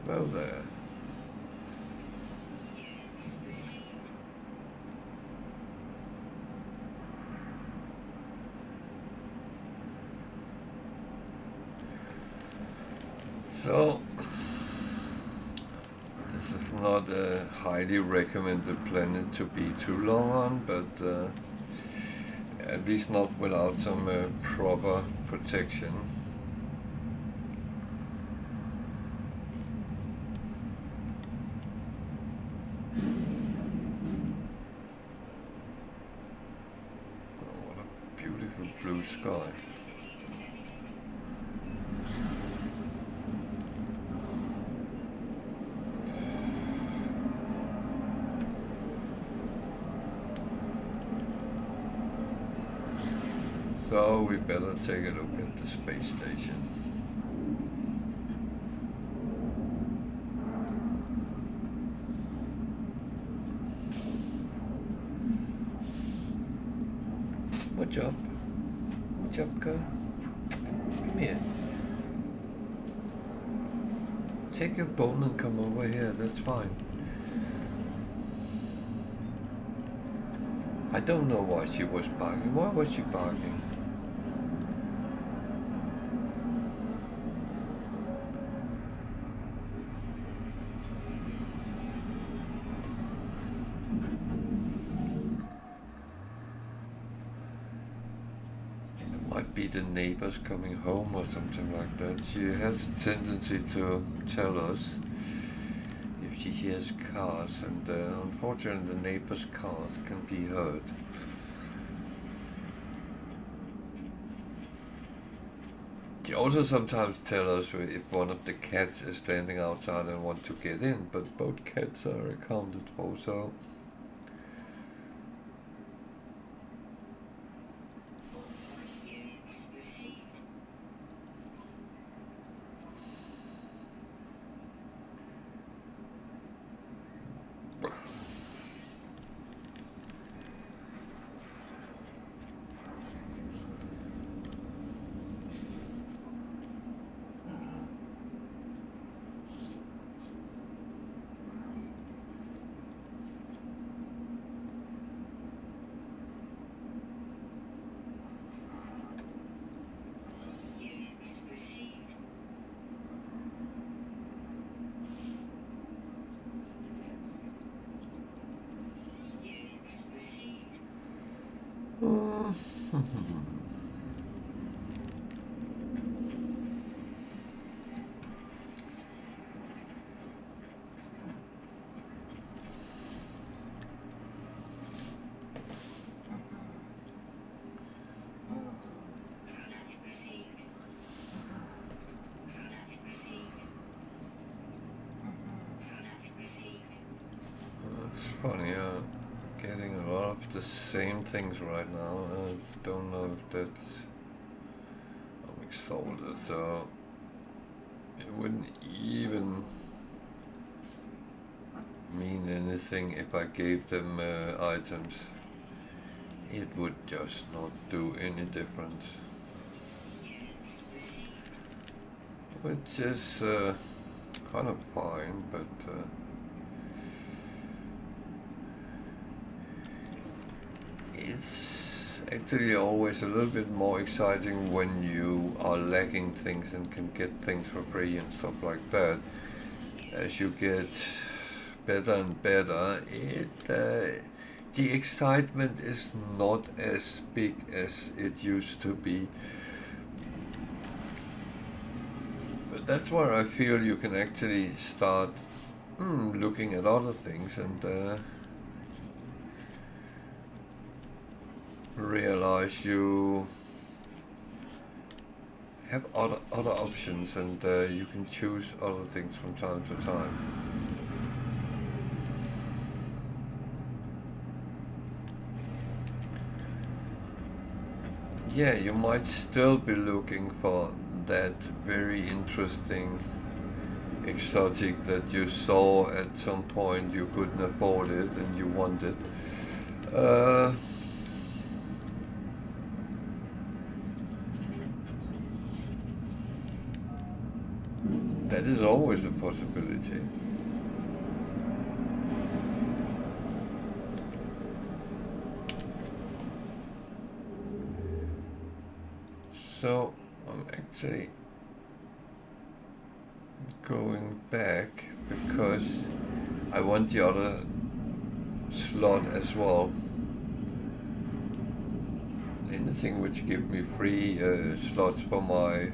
Hello there. So, this is not a highly recommended planet to be too long on, but at least not without some proper protection. blue sky. So we better take a look at the space station. What's up? What's up, girl? Come here. Take your bone and come over here, that's fine. I don't know why she was barking. Why was she barking? Be the neighbors coming home or something like that. She has a tendency to tell us if she hears cars, and unfortunately the neighbors' cars can be heard. She also sometimes tells us if one of the cats is standing outside and want to get in, but both cats are accounted for, so it's funny, getting a lot of the same things right now. I don't know if that's... I'm exalted, so it wouldn't even mean anything if I gave them items. It would just not do any difference. Which is kind of fine, but it's actually always a little bit more exciting when you are lacking things and can get things for free and stuff like that. As you get better and better, the excitement is not as big as it used to be. But that's where I feel you can actually start looking at other things and realize you have other options, and you can choose other things from time to time. Yeah, you might still be looking for that very interesting exotic that you saw at some point, you couldn't afford it and you wanted. That is always a possibility. So I'm actually going back because I want the other slot as well. Anything which gives me free slots for my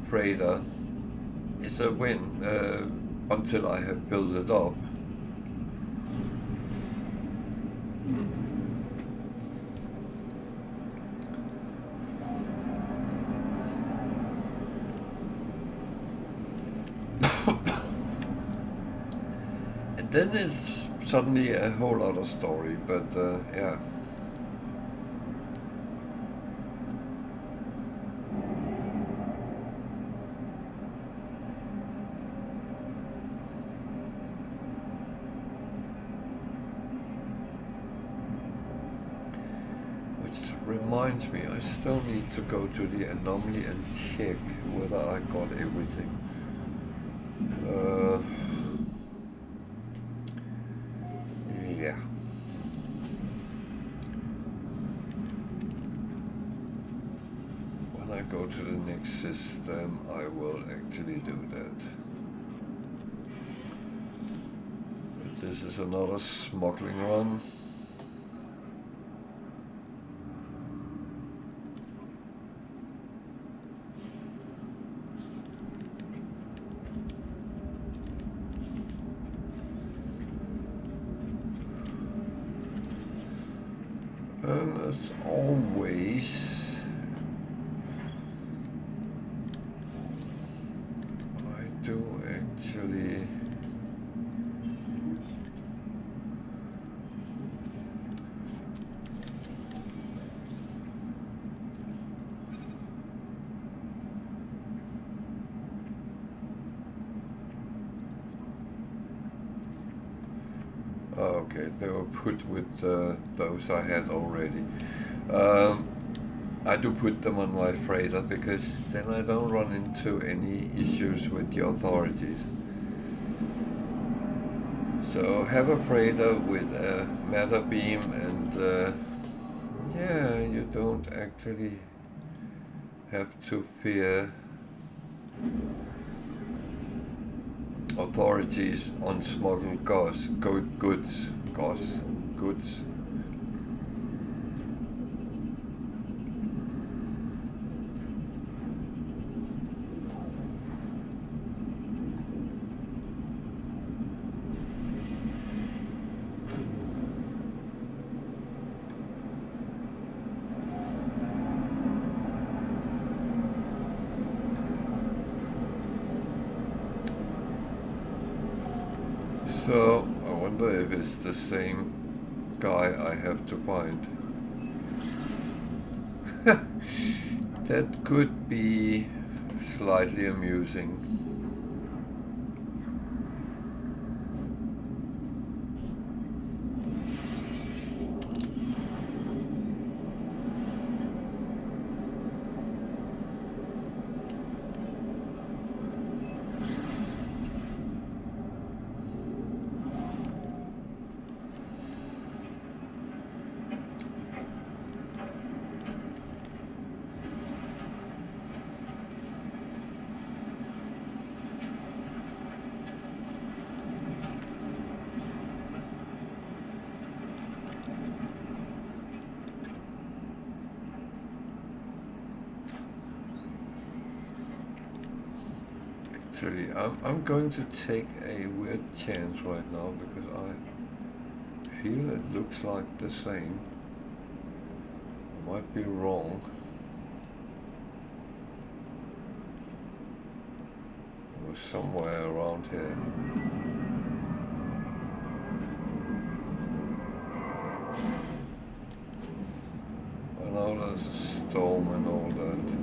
freighter is a win until I have built it up. then it's suddenly a whole other story, but yeah. Which reminds me, I still need to go to the anomaly and check whether I got everything. Yeah. When I go to the next system, I will actually do that. But this is another smuggling run. And as always, I do actually okay, they were put with those I had already. I do put them on my freighter because then I don't run into any issues with the authorities. So have a freighter with a matter beam and yeah, you don't actually have to fear authorities on smuggled goods. So I wonder if it's the same guy I have to find. That could be slightly amusing. Actually, I'm going to take a weird chance right now because I feel it looks like the same. I might be wrong. It was somewhere around here. I know there's a storm and all that.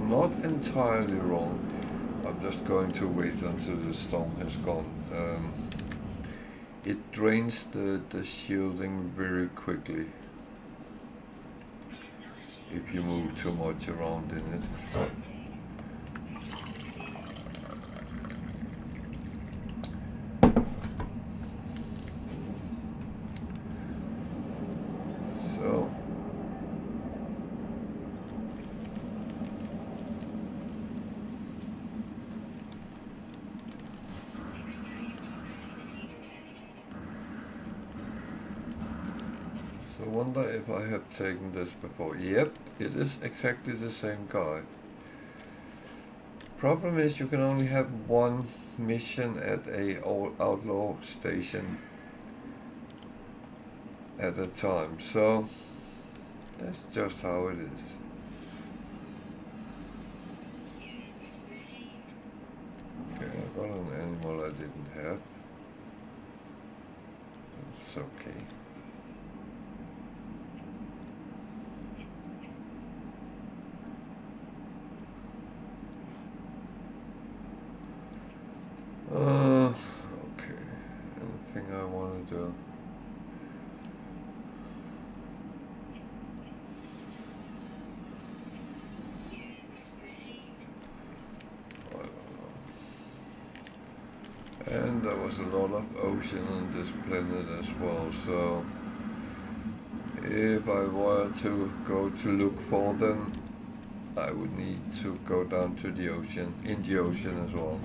Not entirely wrong. I'm just going to wait until the storm has gone. It drains the shielding very quickly if you move too much around in it. I wonder if I have taken this before. Yep, it is exactly the same guy. Problem is you can only have one mission at a outlaw station at a time, so that's just how it is. have. It's okay. Okay. Anything I want to do? And there was a lot of ocean on this planet as well, so if I were to go to look for them, I would need to go down to the ocean, in the ocean as well.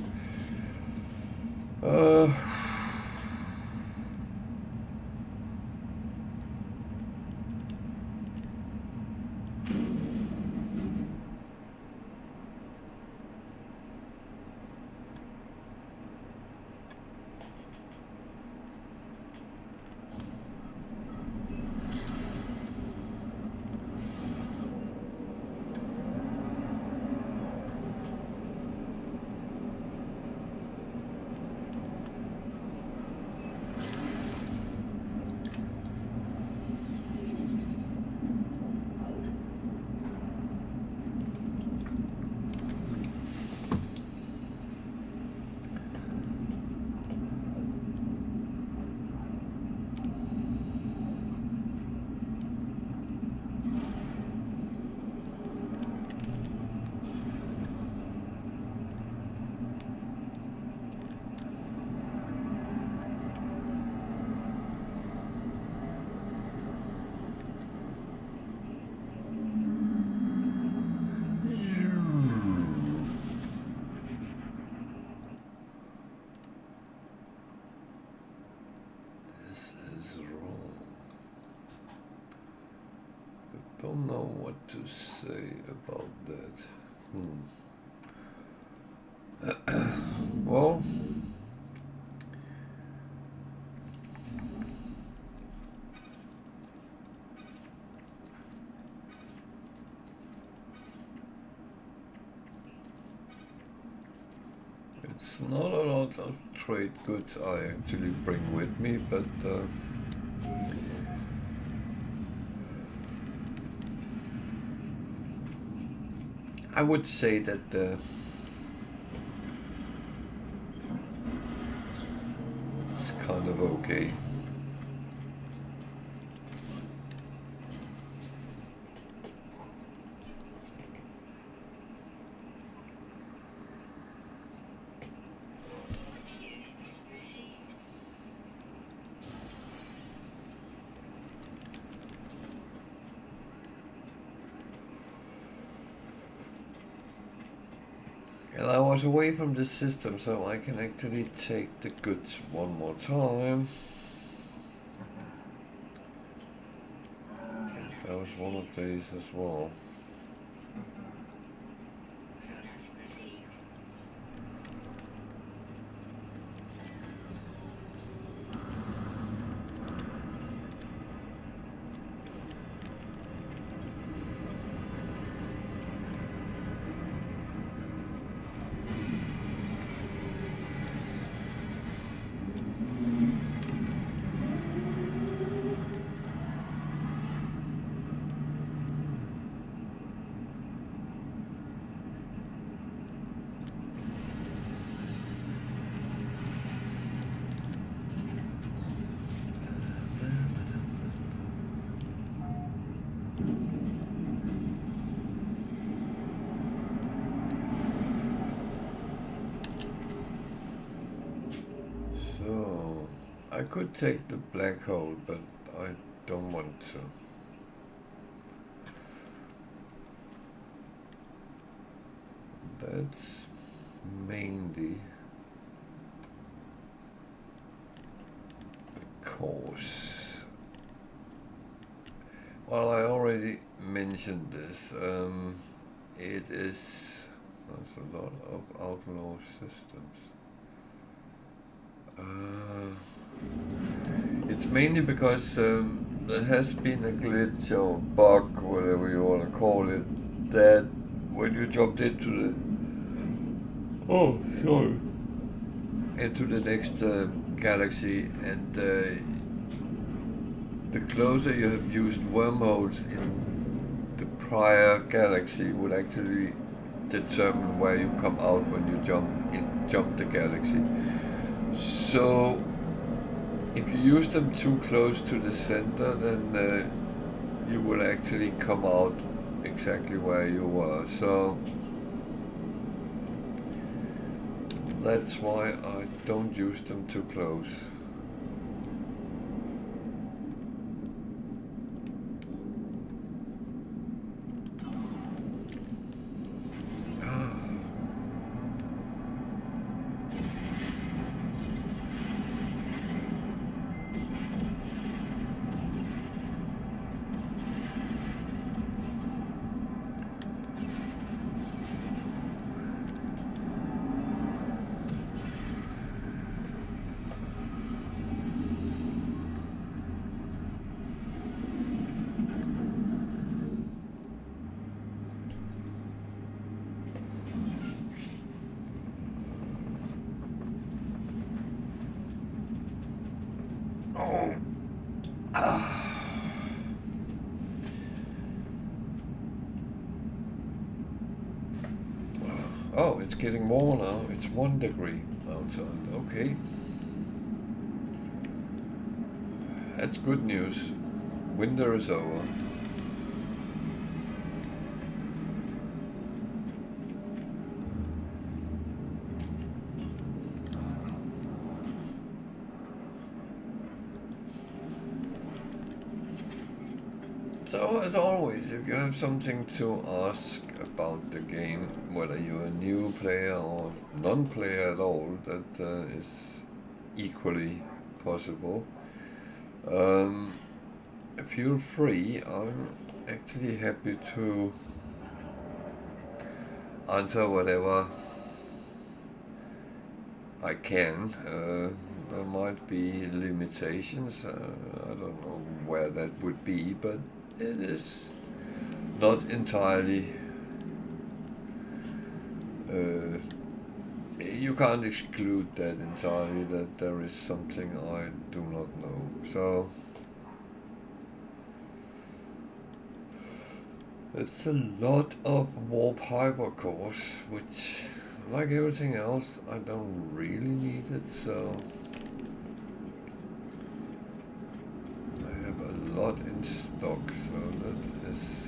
Don't know what to say about that. Well, it's not a lot of trade goods I actually bring with me, but I would say that it's kind of okay. And I was away from the system, so I can actually take the goods one more time. That was one of these as well. So, I could take the black hole, but I don't want to. That's mainly because, well, I already mentioned this. It is, there's a lot of outlaw systems. It's mainly because there has been a glitch or bug, whatever you want to call it, that when you jumped into the... Oh, sorry. into the next galaxy, and the closer you have used wormholes in the prior galaxy would actually determine where you come out when you jump the galaxy. So if you use them too close to the center, then you will actually come out exactly where you were. So that's why I don't use them too close. Oh, it's getting warmer now. It's 1 degree outside. Okay. That's good news. Winter is over. So, as always, if you have something to ask about the game, whether you're a new player or non-player at all, that is equally possible. Feel free. I'm actually happy to answer whatever I can. There might be limitations. I don't know where that would be, but it is not entirely. You can't exclude that entirely, that there is something I do not know. So it's a lot of warp hypercores, which, like everything else, I don't really need it, so I have a lot in stock, so that is...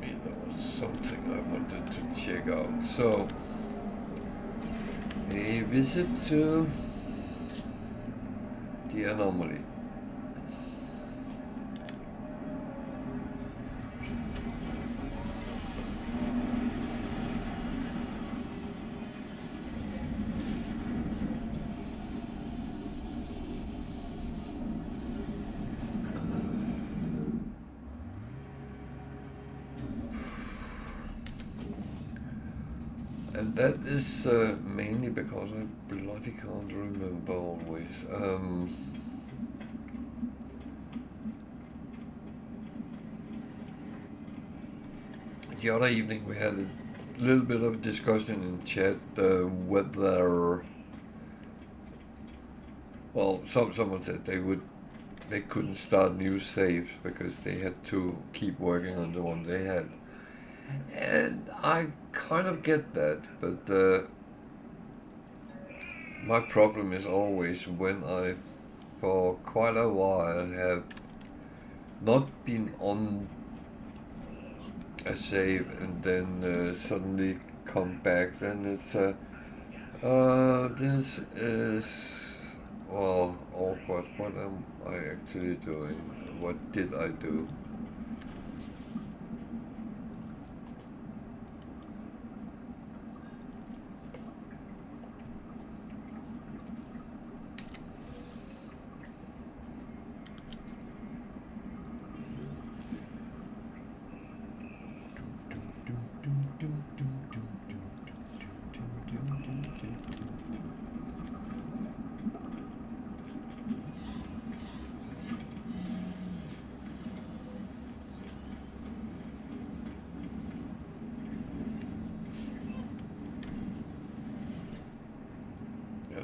me, there was something I wanted to check out. So, a visit to the anomaly. And that is mainly because I bloody can't remember always. The other evening we had a little bit of discussion in chat whether, well, someone said they couldn't start new saves because they had to keep working on the one they had. And I kind of get that, but my problem is always when I, for quite a while, have not been on a save and then suddenly come back, then it's this is, well, awkward. What am I actually doing? What did I do?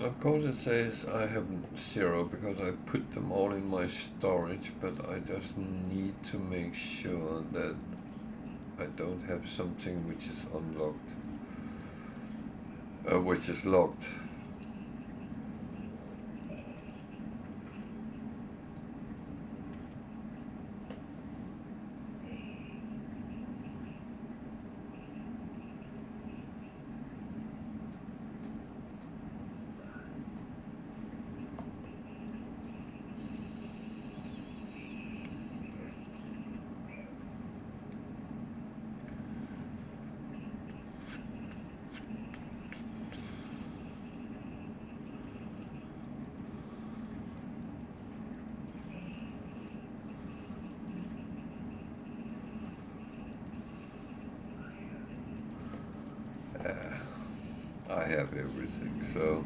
And of course it says I have 0 because I put them all in my storage, but I just need to make sure that I don't have something which is unlocked, which is locked. I have everything, so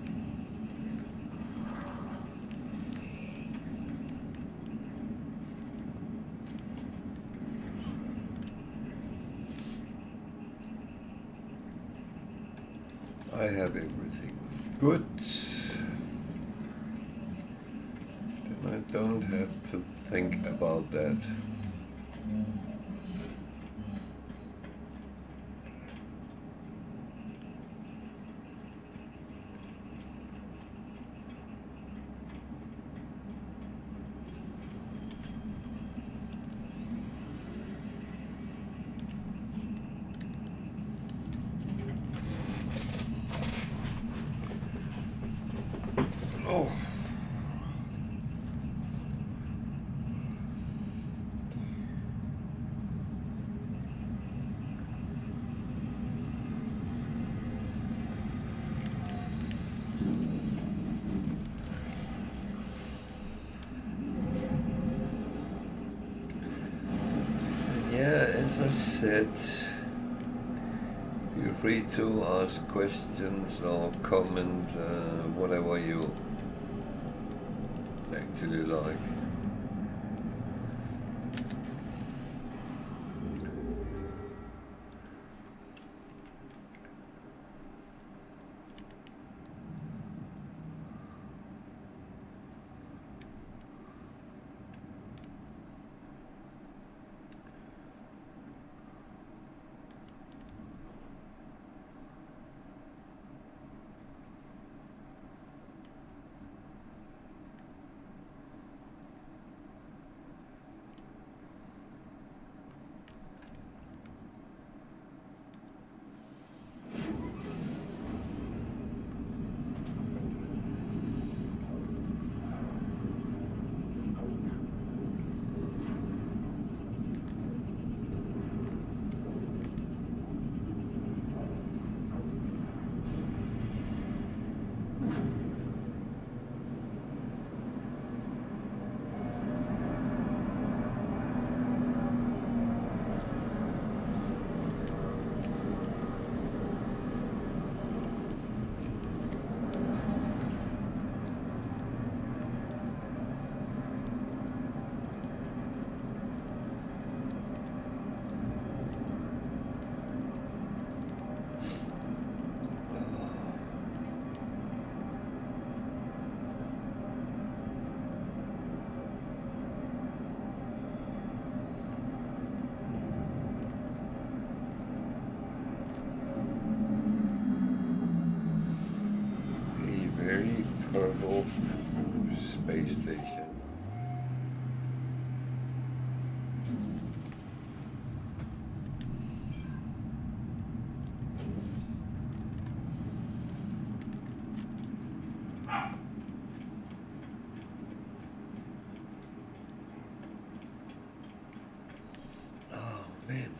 I have everything. Good. Then I don't have to think about that. Oh. Yeah, as I said, feel free to ask questions or comment, whatever you actually like. Very purple space station. Oh man.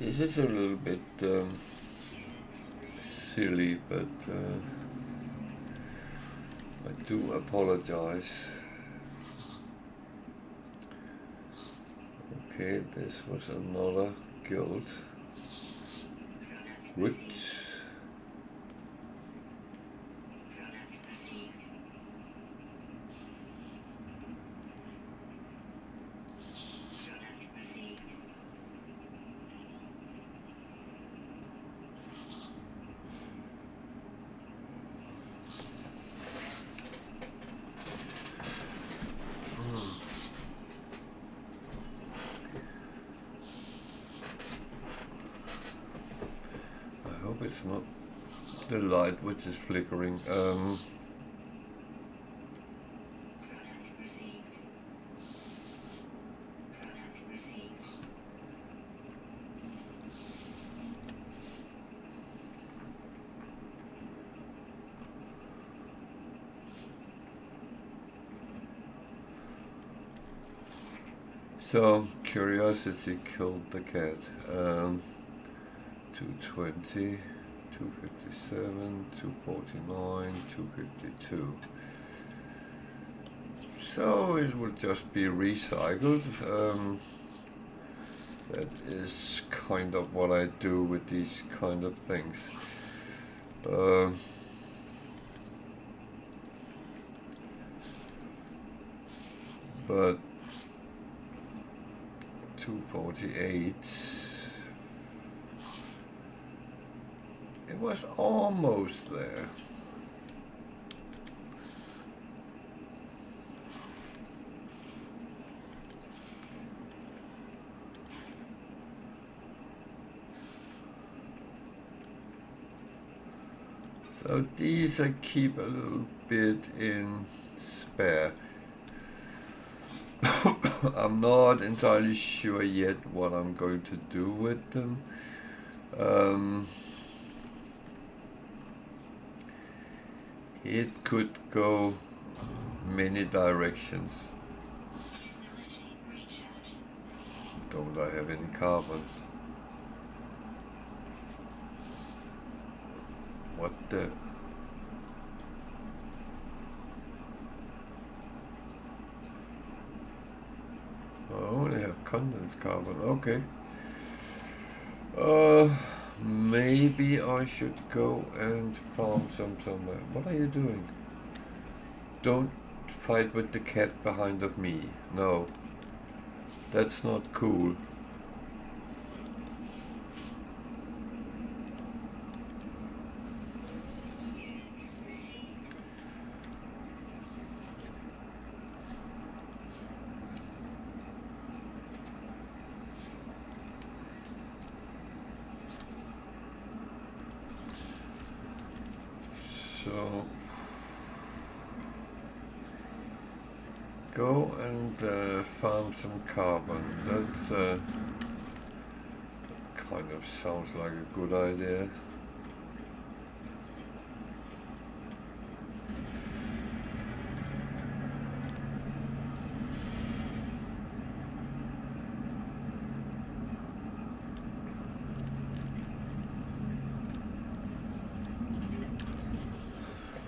This is a little bit silly, but I do apologize. Okay, this was another guild, which I hope it's not the light which is flickering. So, curiosity killed the cat. 220, 257, 249, 252. So it will just be recycled. That is kind of what I do with these kind of things. But 248, it was almost there. So these I keep a little bit in spare. I'm not entirely sure yet what I'm going to do with them. It could go many directions. Don't I have any carbon? What the? I only have condensed carbon, okay. Maybe I should go and farm some somewhere. What are you doing? Don't fight with the cat behind of me. No. That's not cool. So go and farm some carbon. That's kind of sounds like a good idea.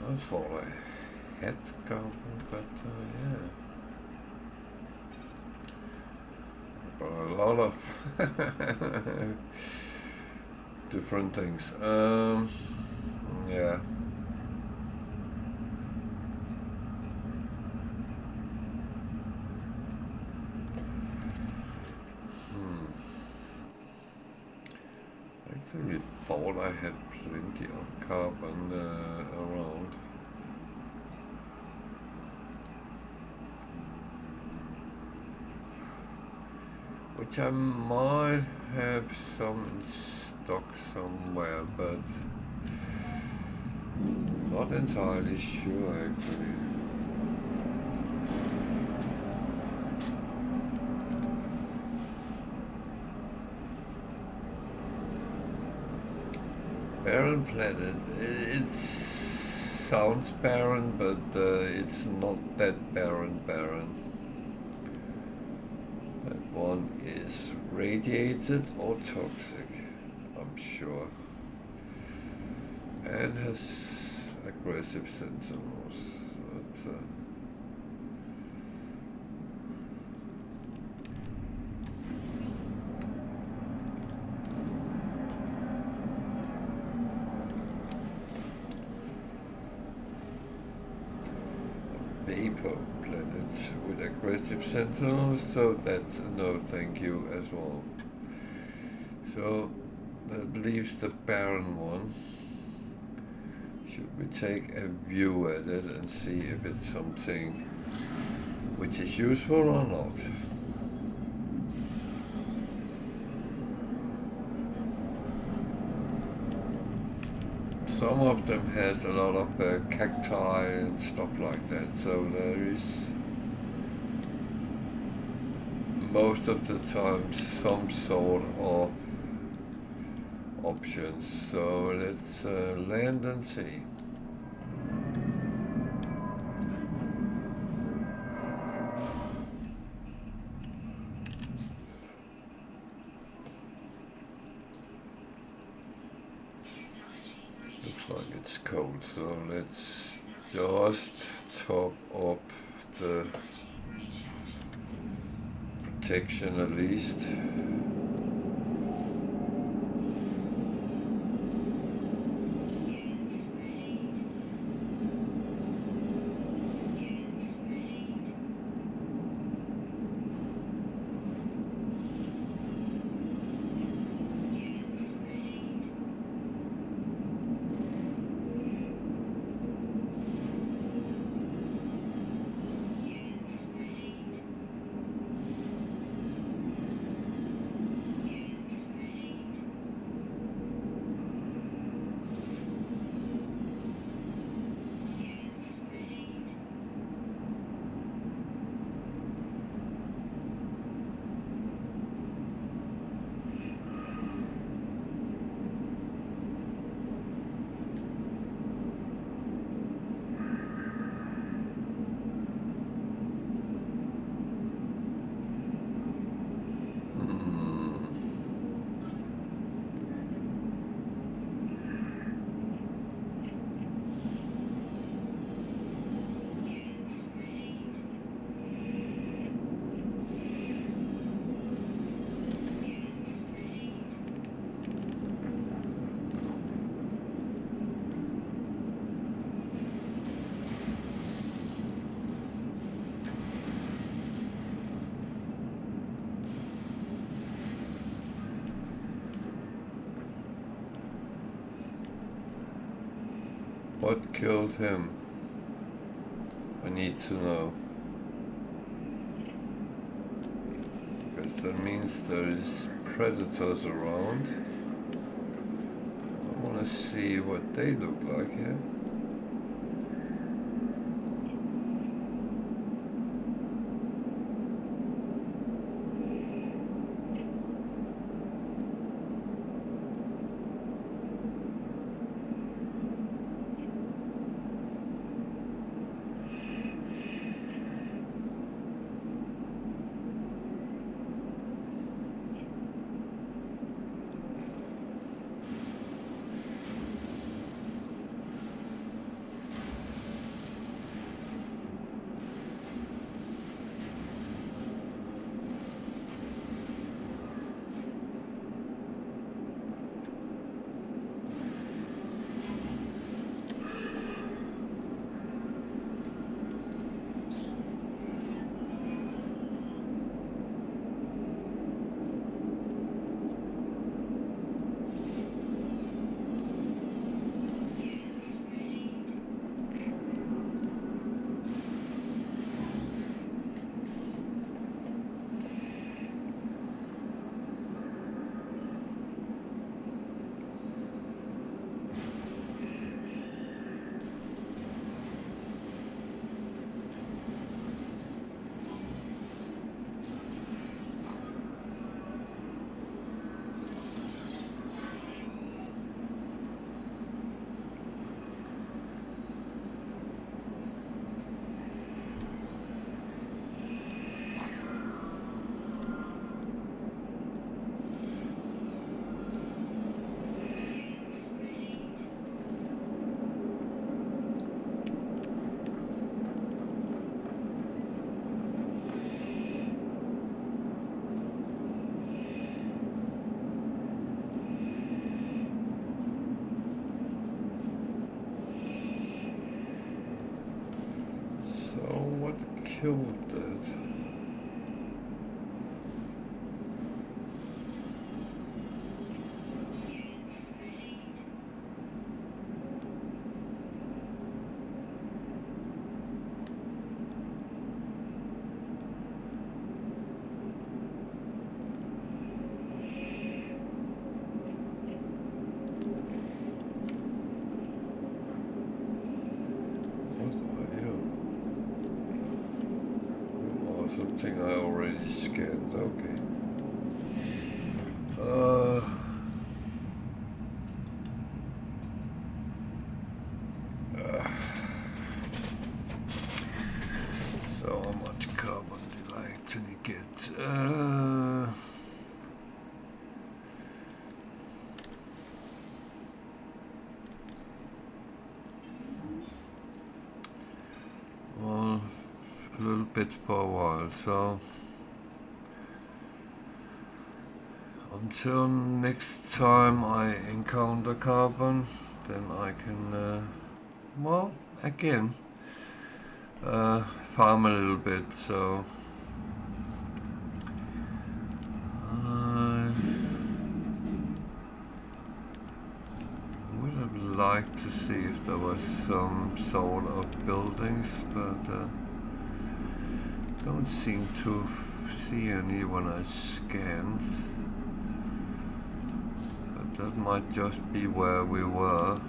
I thought I had carbon, but yeah. But a lot of different things. Yeah. I actually thought I had plenty of carbon around. which I might have some in stock somewhere, but not entirely sure actually. Barren planet. It sounds barren, but it's not that barren. That one is radiated or toxic, I'm sure, and has aggressive sentinels. But, vapor planet with aggressive sentinels, so that's a no thank you as well. So that leaves the barren one. Should we take a view at it and see if it's something which is useful or not? Some of them has a lot of cacti and stuff like that, so there is most of the time some sort of options. So let's land and see. Looks like it's cold, so let's just top up the protection at least. What killed him? I need to know. Because that means there is predators around. I want to see what they look like here. killed that. Something I already scanned, okay. So how much carbon did I actually get? Well, a little bit for a while, so until next time I encounter carbon, then I can, well, again, farm a little bit, so I would have liked to see if there was some sort of buildings, but don't seem to see any when I scanned. But that might just be where we were.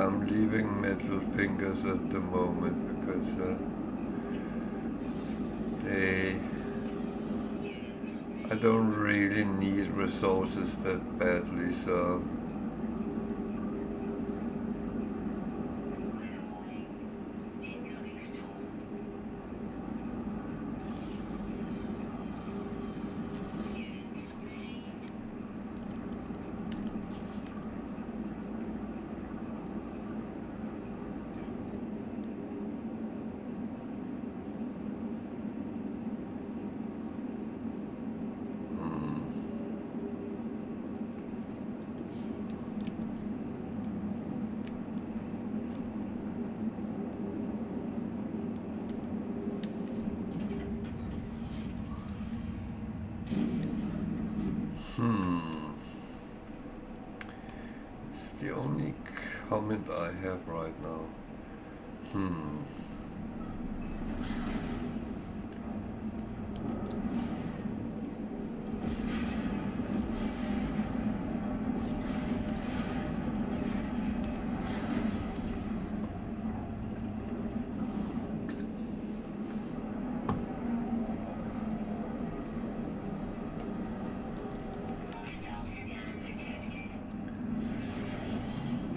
I'm leaving metal fingers at the moment because I don't really need resources that badly, so it's the only comment I have right now.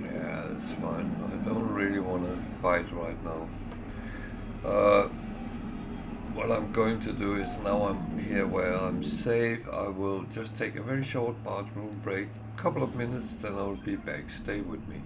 Yeah, that's fine. I don't really want to fight right now. What I'm going to do is, now I'm here where I'm safe, I will just take a very short bathroom break, a couple of minutes, then I'll be back. Stay with me.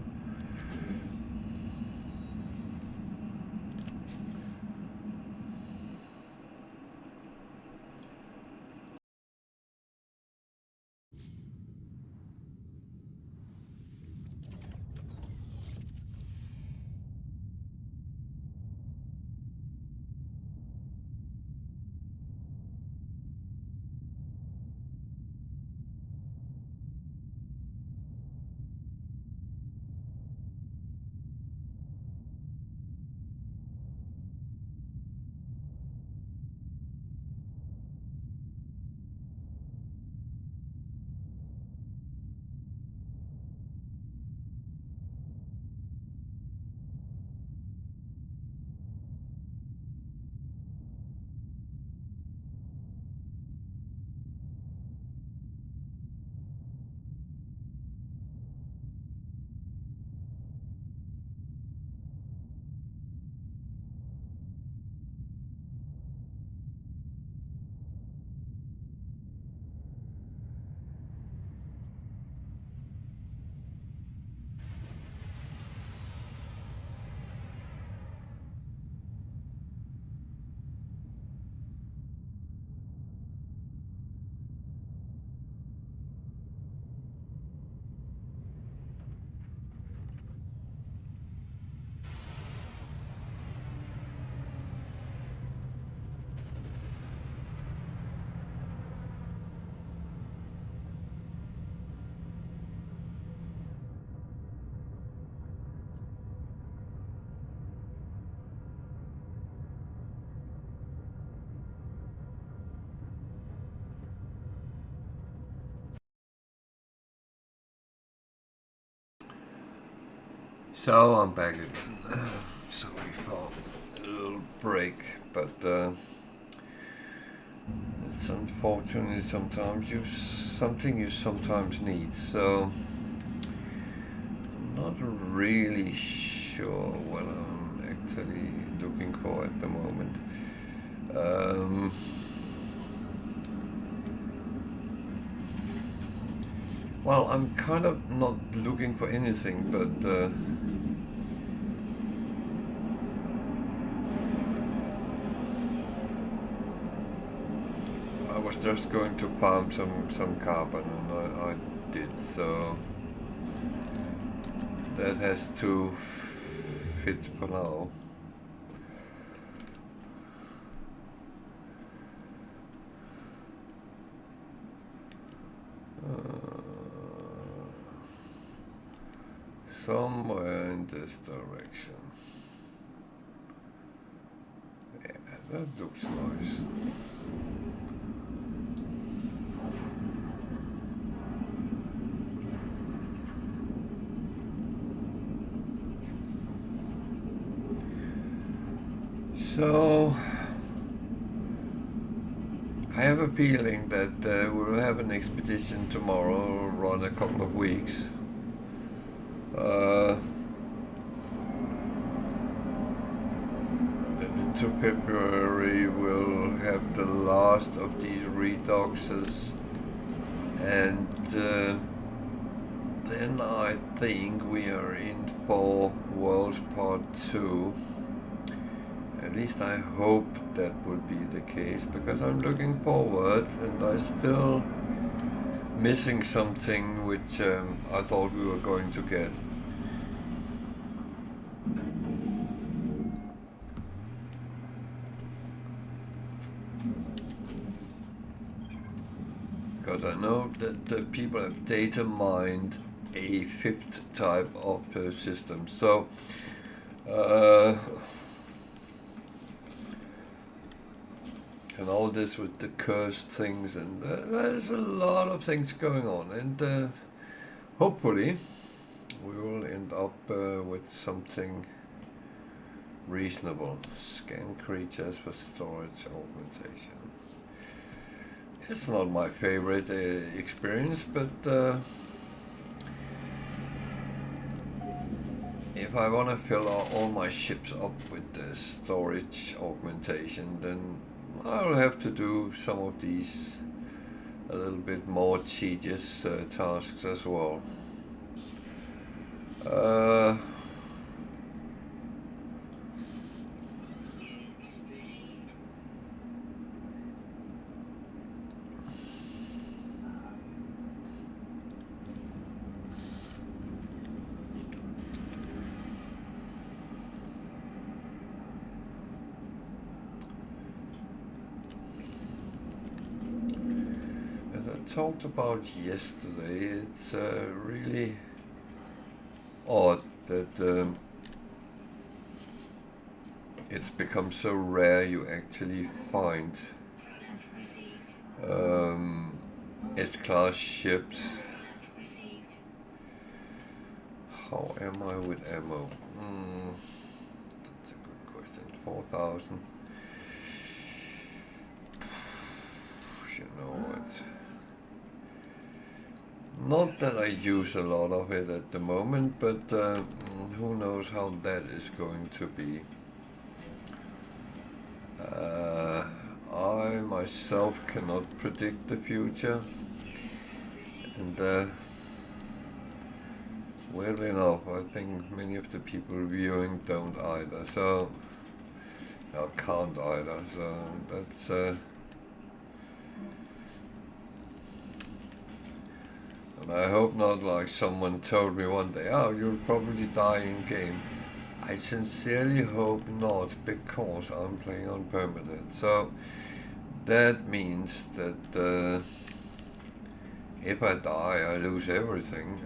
So I'm back again. Sorry for a little break, but it's unfortunately sometimes something you sometimes need. So I'm not really sure what I'm actually looking for at the moment. Well, I'm kind of not looking for anything, but I was just going to farm some carbon, and I did, so that has to fit for now. Somewhere in this direction. Yeah, that looks nice. So I have a feeling that we'll have an expedition tomorrow, run a couple of weeks. Then into February we'll have the last of these redoxes, and then I think we are in for World Part 2. At least I hope that would be the case, because I'm looking forward, and I'm still missing something which I thought we were going to get. Because I know that the people have data mined a fifth type of system. So and all this with the cursed things, and there's a lot of things going on, and hopefully we will end up with something reasonable. Scan creatures for storage augmentation. It's not my favorite experience, but if I want to fill all my ships up with the storage augmentation, then I'll have to do some of these a little bit more tedious tasks as well. Talked about yesterday, it's really odd that it's become so rare you actually find S-class ships. How am I with ammo? That's a good question. 4,000. You know what? Not that I use a lot of it at the moment, but who knows how that is going to be. I myself cannot predict the future, and weirdly enough, I think many of the people viewing don't either, so I can't either, so that's and I hope not like someone told me one day, oh, you'll probably die in game. I sincerely hope not, because I'm playing on Permadeath. So that means that if I die, I lose everything.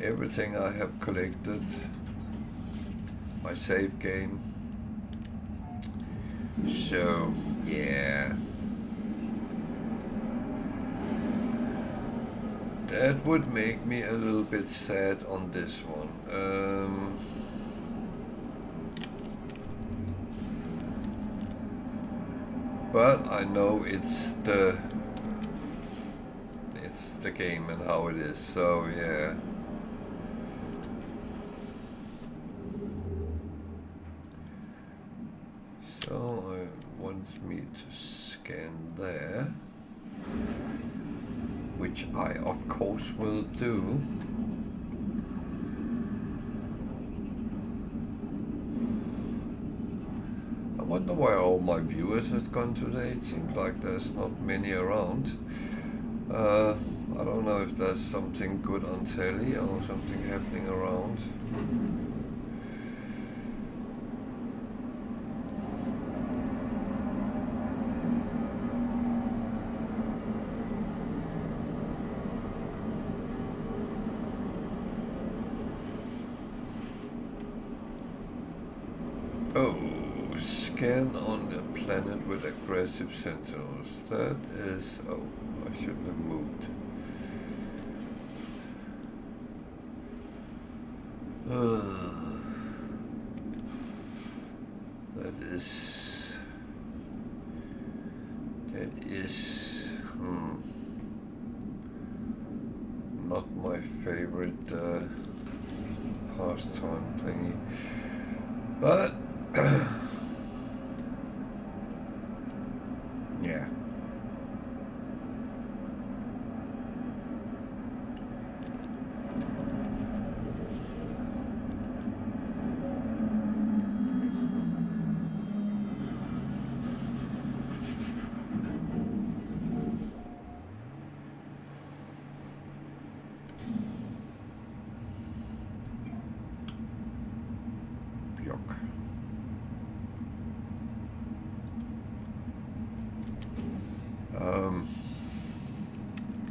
Everything I have collected, my save game. So, yeah. That would make me a little bit sad on this one. But I know it's the game and how it is, so yeah. So it wants me to scan there, which I of course will do. I wonder where all my viewers has gone today. It seems like there's not many around. I don't know if there's something good on telly or something happening around. Oh, scan on a planet with aggressive sentinels. That is... oh, I shouldn't have moved. That is not my favorite pastime thingy, but yeah.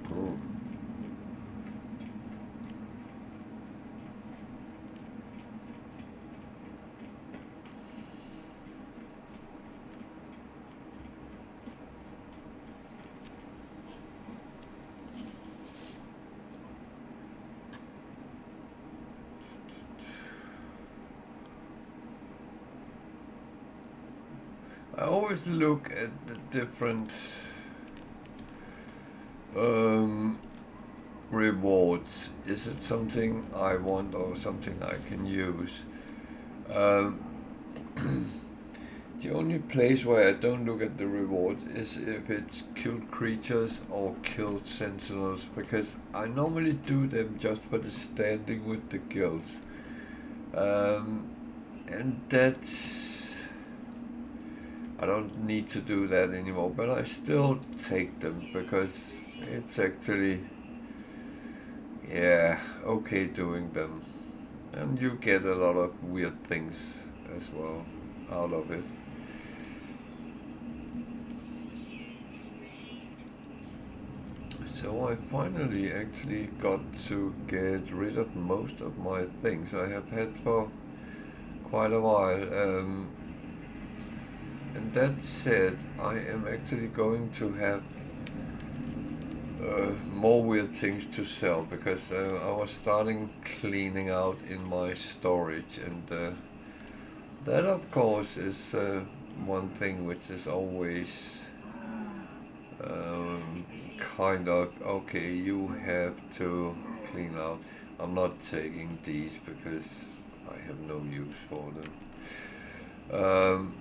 Cool. I always look at the different rewards. Is it something I want or something I can use? The only place where I don't look at the rewards is if it's killed creatures or killed sentinels, because I normally do them just for the standing with the guilds. And that's... I don't need to do that anymore, but I still take them because it's actually, yeah, okay doing them. And you get a lot of weird things as well out of it. So I finally actually got to get rid of most of my things I have had for quite a while. And that said, I am actually going to have more weird things to sell, because I was starting cleaning out in my storage, and that of course is one thing which is always kind of, okay, you have to clean out. I'm not taking these because I have no use for them.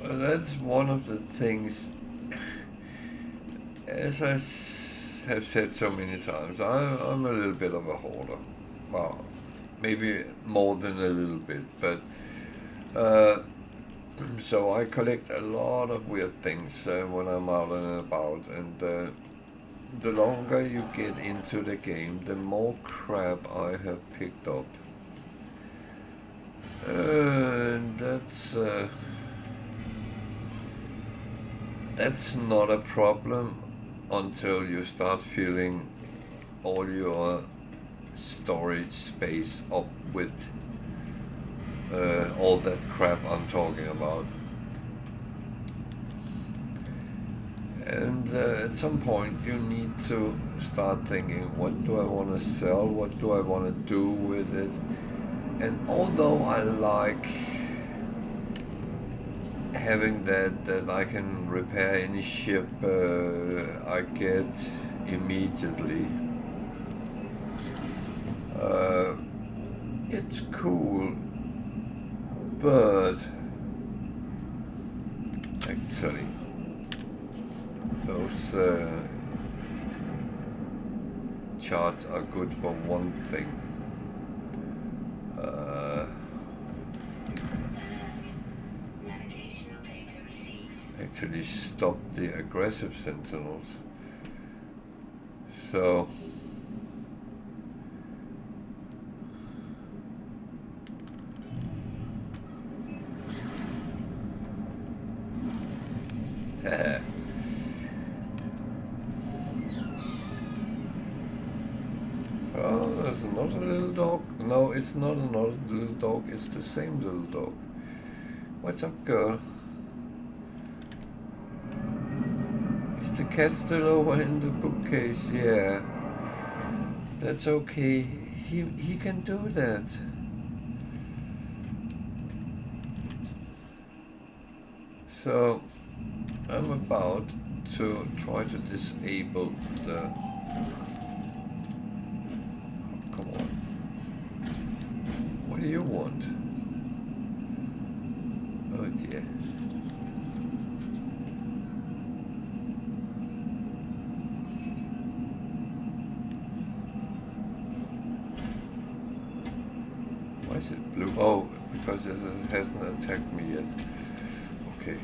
That's one of the things, as I have said so many times, I'm a little bit of a hoarder. Well, maybe more than a little bit, but so I collect a lot of weird things when I'm out and about, and the longer you get into the game, the more crap I have picked up. And that's not a problem until you start filling all your storage space up with all that crap I'm talking about. And at some point you need to start thinking, what do I want to sell? What do I want to do with it? And although I like having that I can repair any ship I get immediately, it's cool, but actually those charts are good for one thing. Actually stop the aggressive sentinels. So oh, there's another little dog. No, it's not another little dog, it's the same little dog. What's up, girl? Is the cat still over in the bookcase? Yeah. That's okay. He can do that. So I'm about to try to disable the... Come on. What do you want? Oh dear. Why is it blue? Oh, because it hasn't attacked me yet. Okay.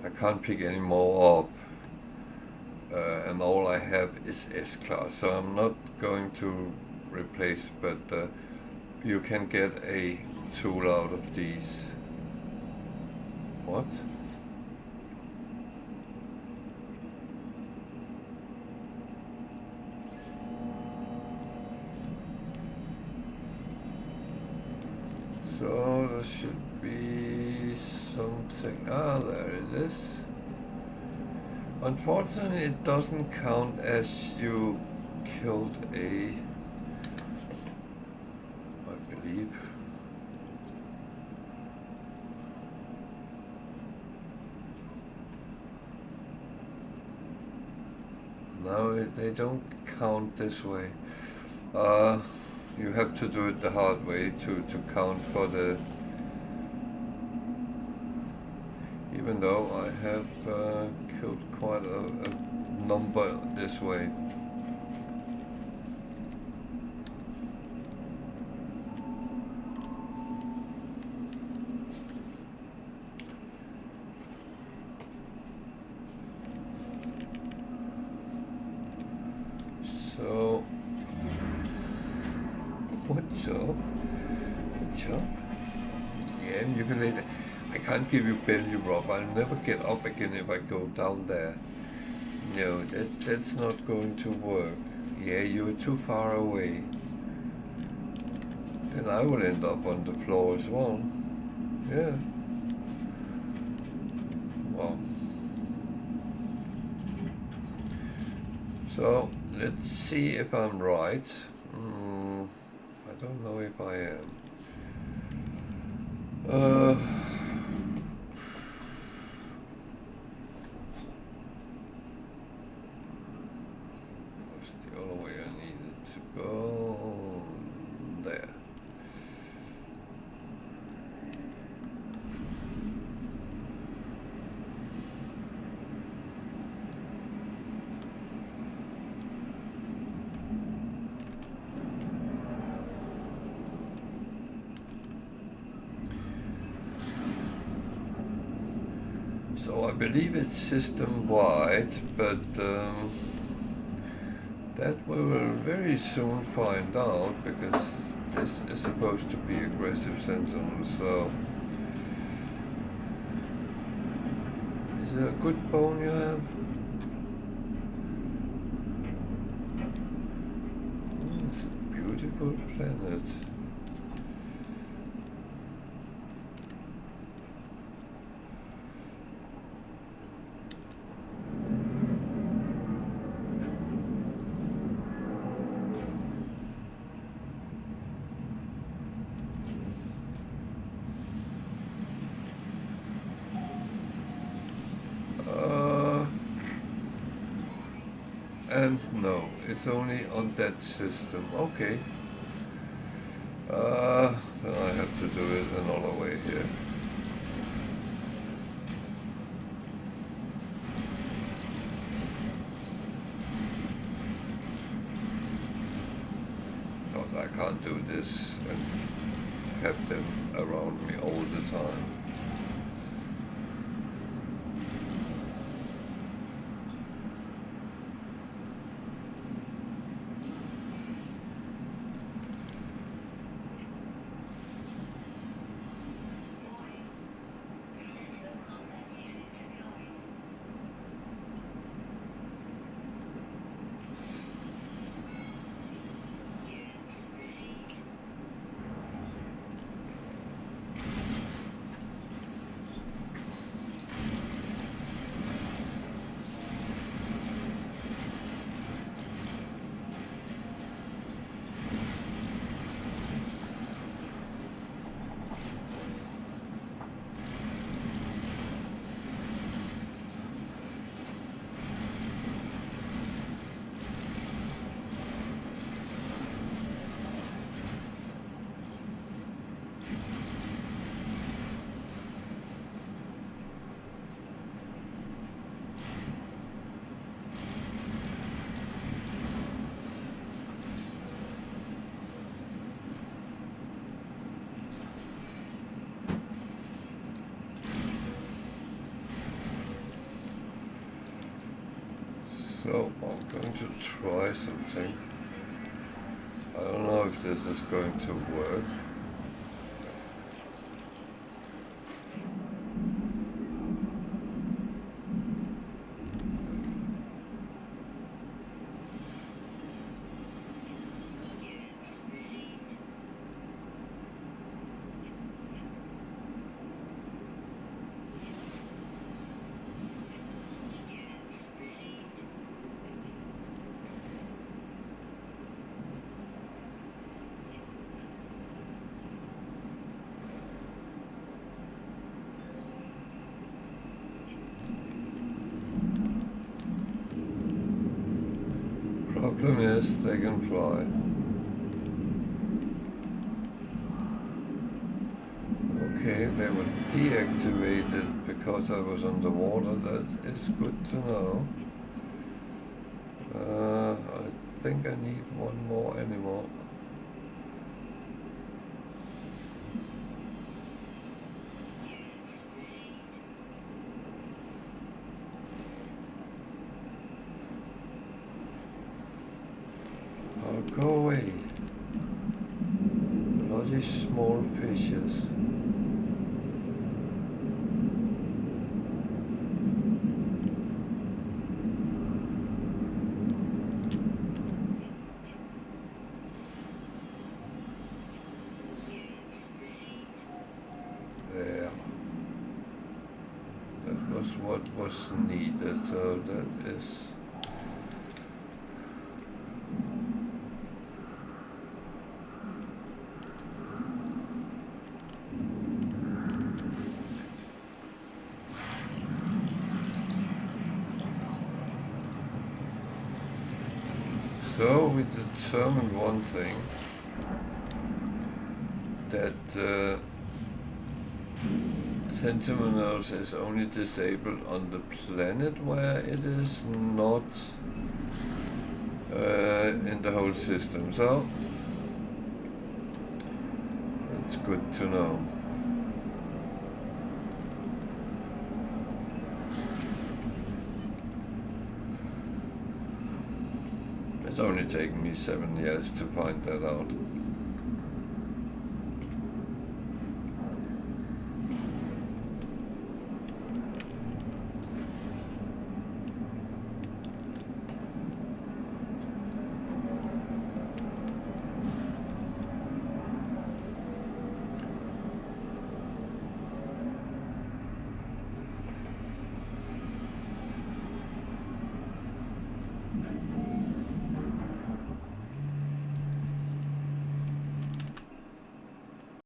I can't pick any more up, and all I have is S-Class, so I'm not going to replace, but you can get a tool out of these. What? So there should be something. Ah, there it is. Unfortunately, it doesn't count as you killed a, I believe. No, they don't count this way. You have to do it the hard way to count for the... Even though I have killed quite a number this way. So, what's up? What's up? Yeah, and you can lay there. I can't give you belly rub. I'll never get up again if I go down there. No, that's not going to work. Yeah, you're too far away. Then I will end up on the floor as well. Yeah. Well. So, let's see if I'm right. I don't know if I am. go the way I needed to go. There. So I believe it's system-wide, but that we will very soon find out, because this is supposed to be aggressive sentinel. So is it a good bone you have? Oh, it's a beautiful planet. And no, it's only on that system. Okay. Then I have to do it another way here. Because I can't do this and have them around me all the time. So I'm going to try something. I don't know if this is going to work. Problem is, they can fly. Okay, they were deactivated because I was underwater. That is good to know. I think I need one more animal. Go away. Bloody small fishes. There. That was what was needed, so that is... So we determined one thing, that Sentinels is only disabled on the planet where it is not in the whole system, so it's good to know. It's only taken me 7 years to find that out.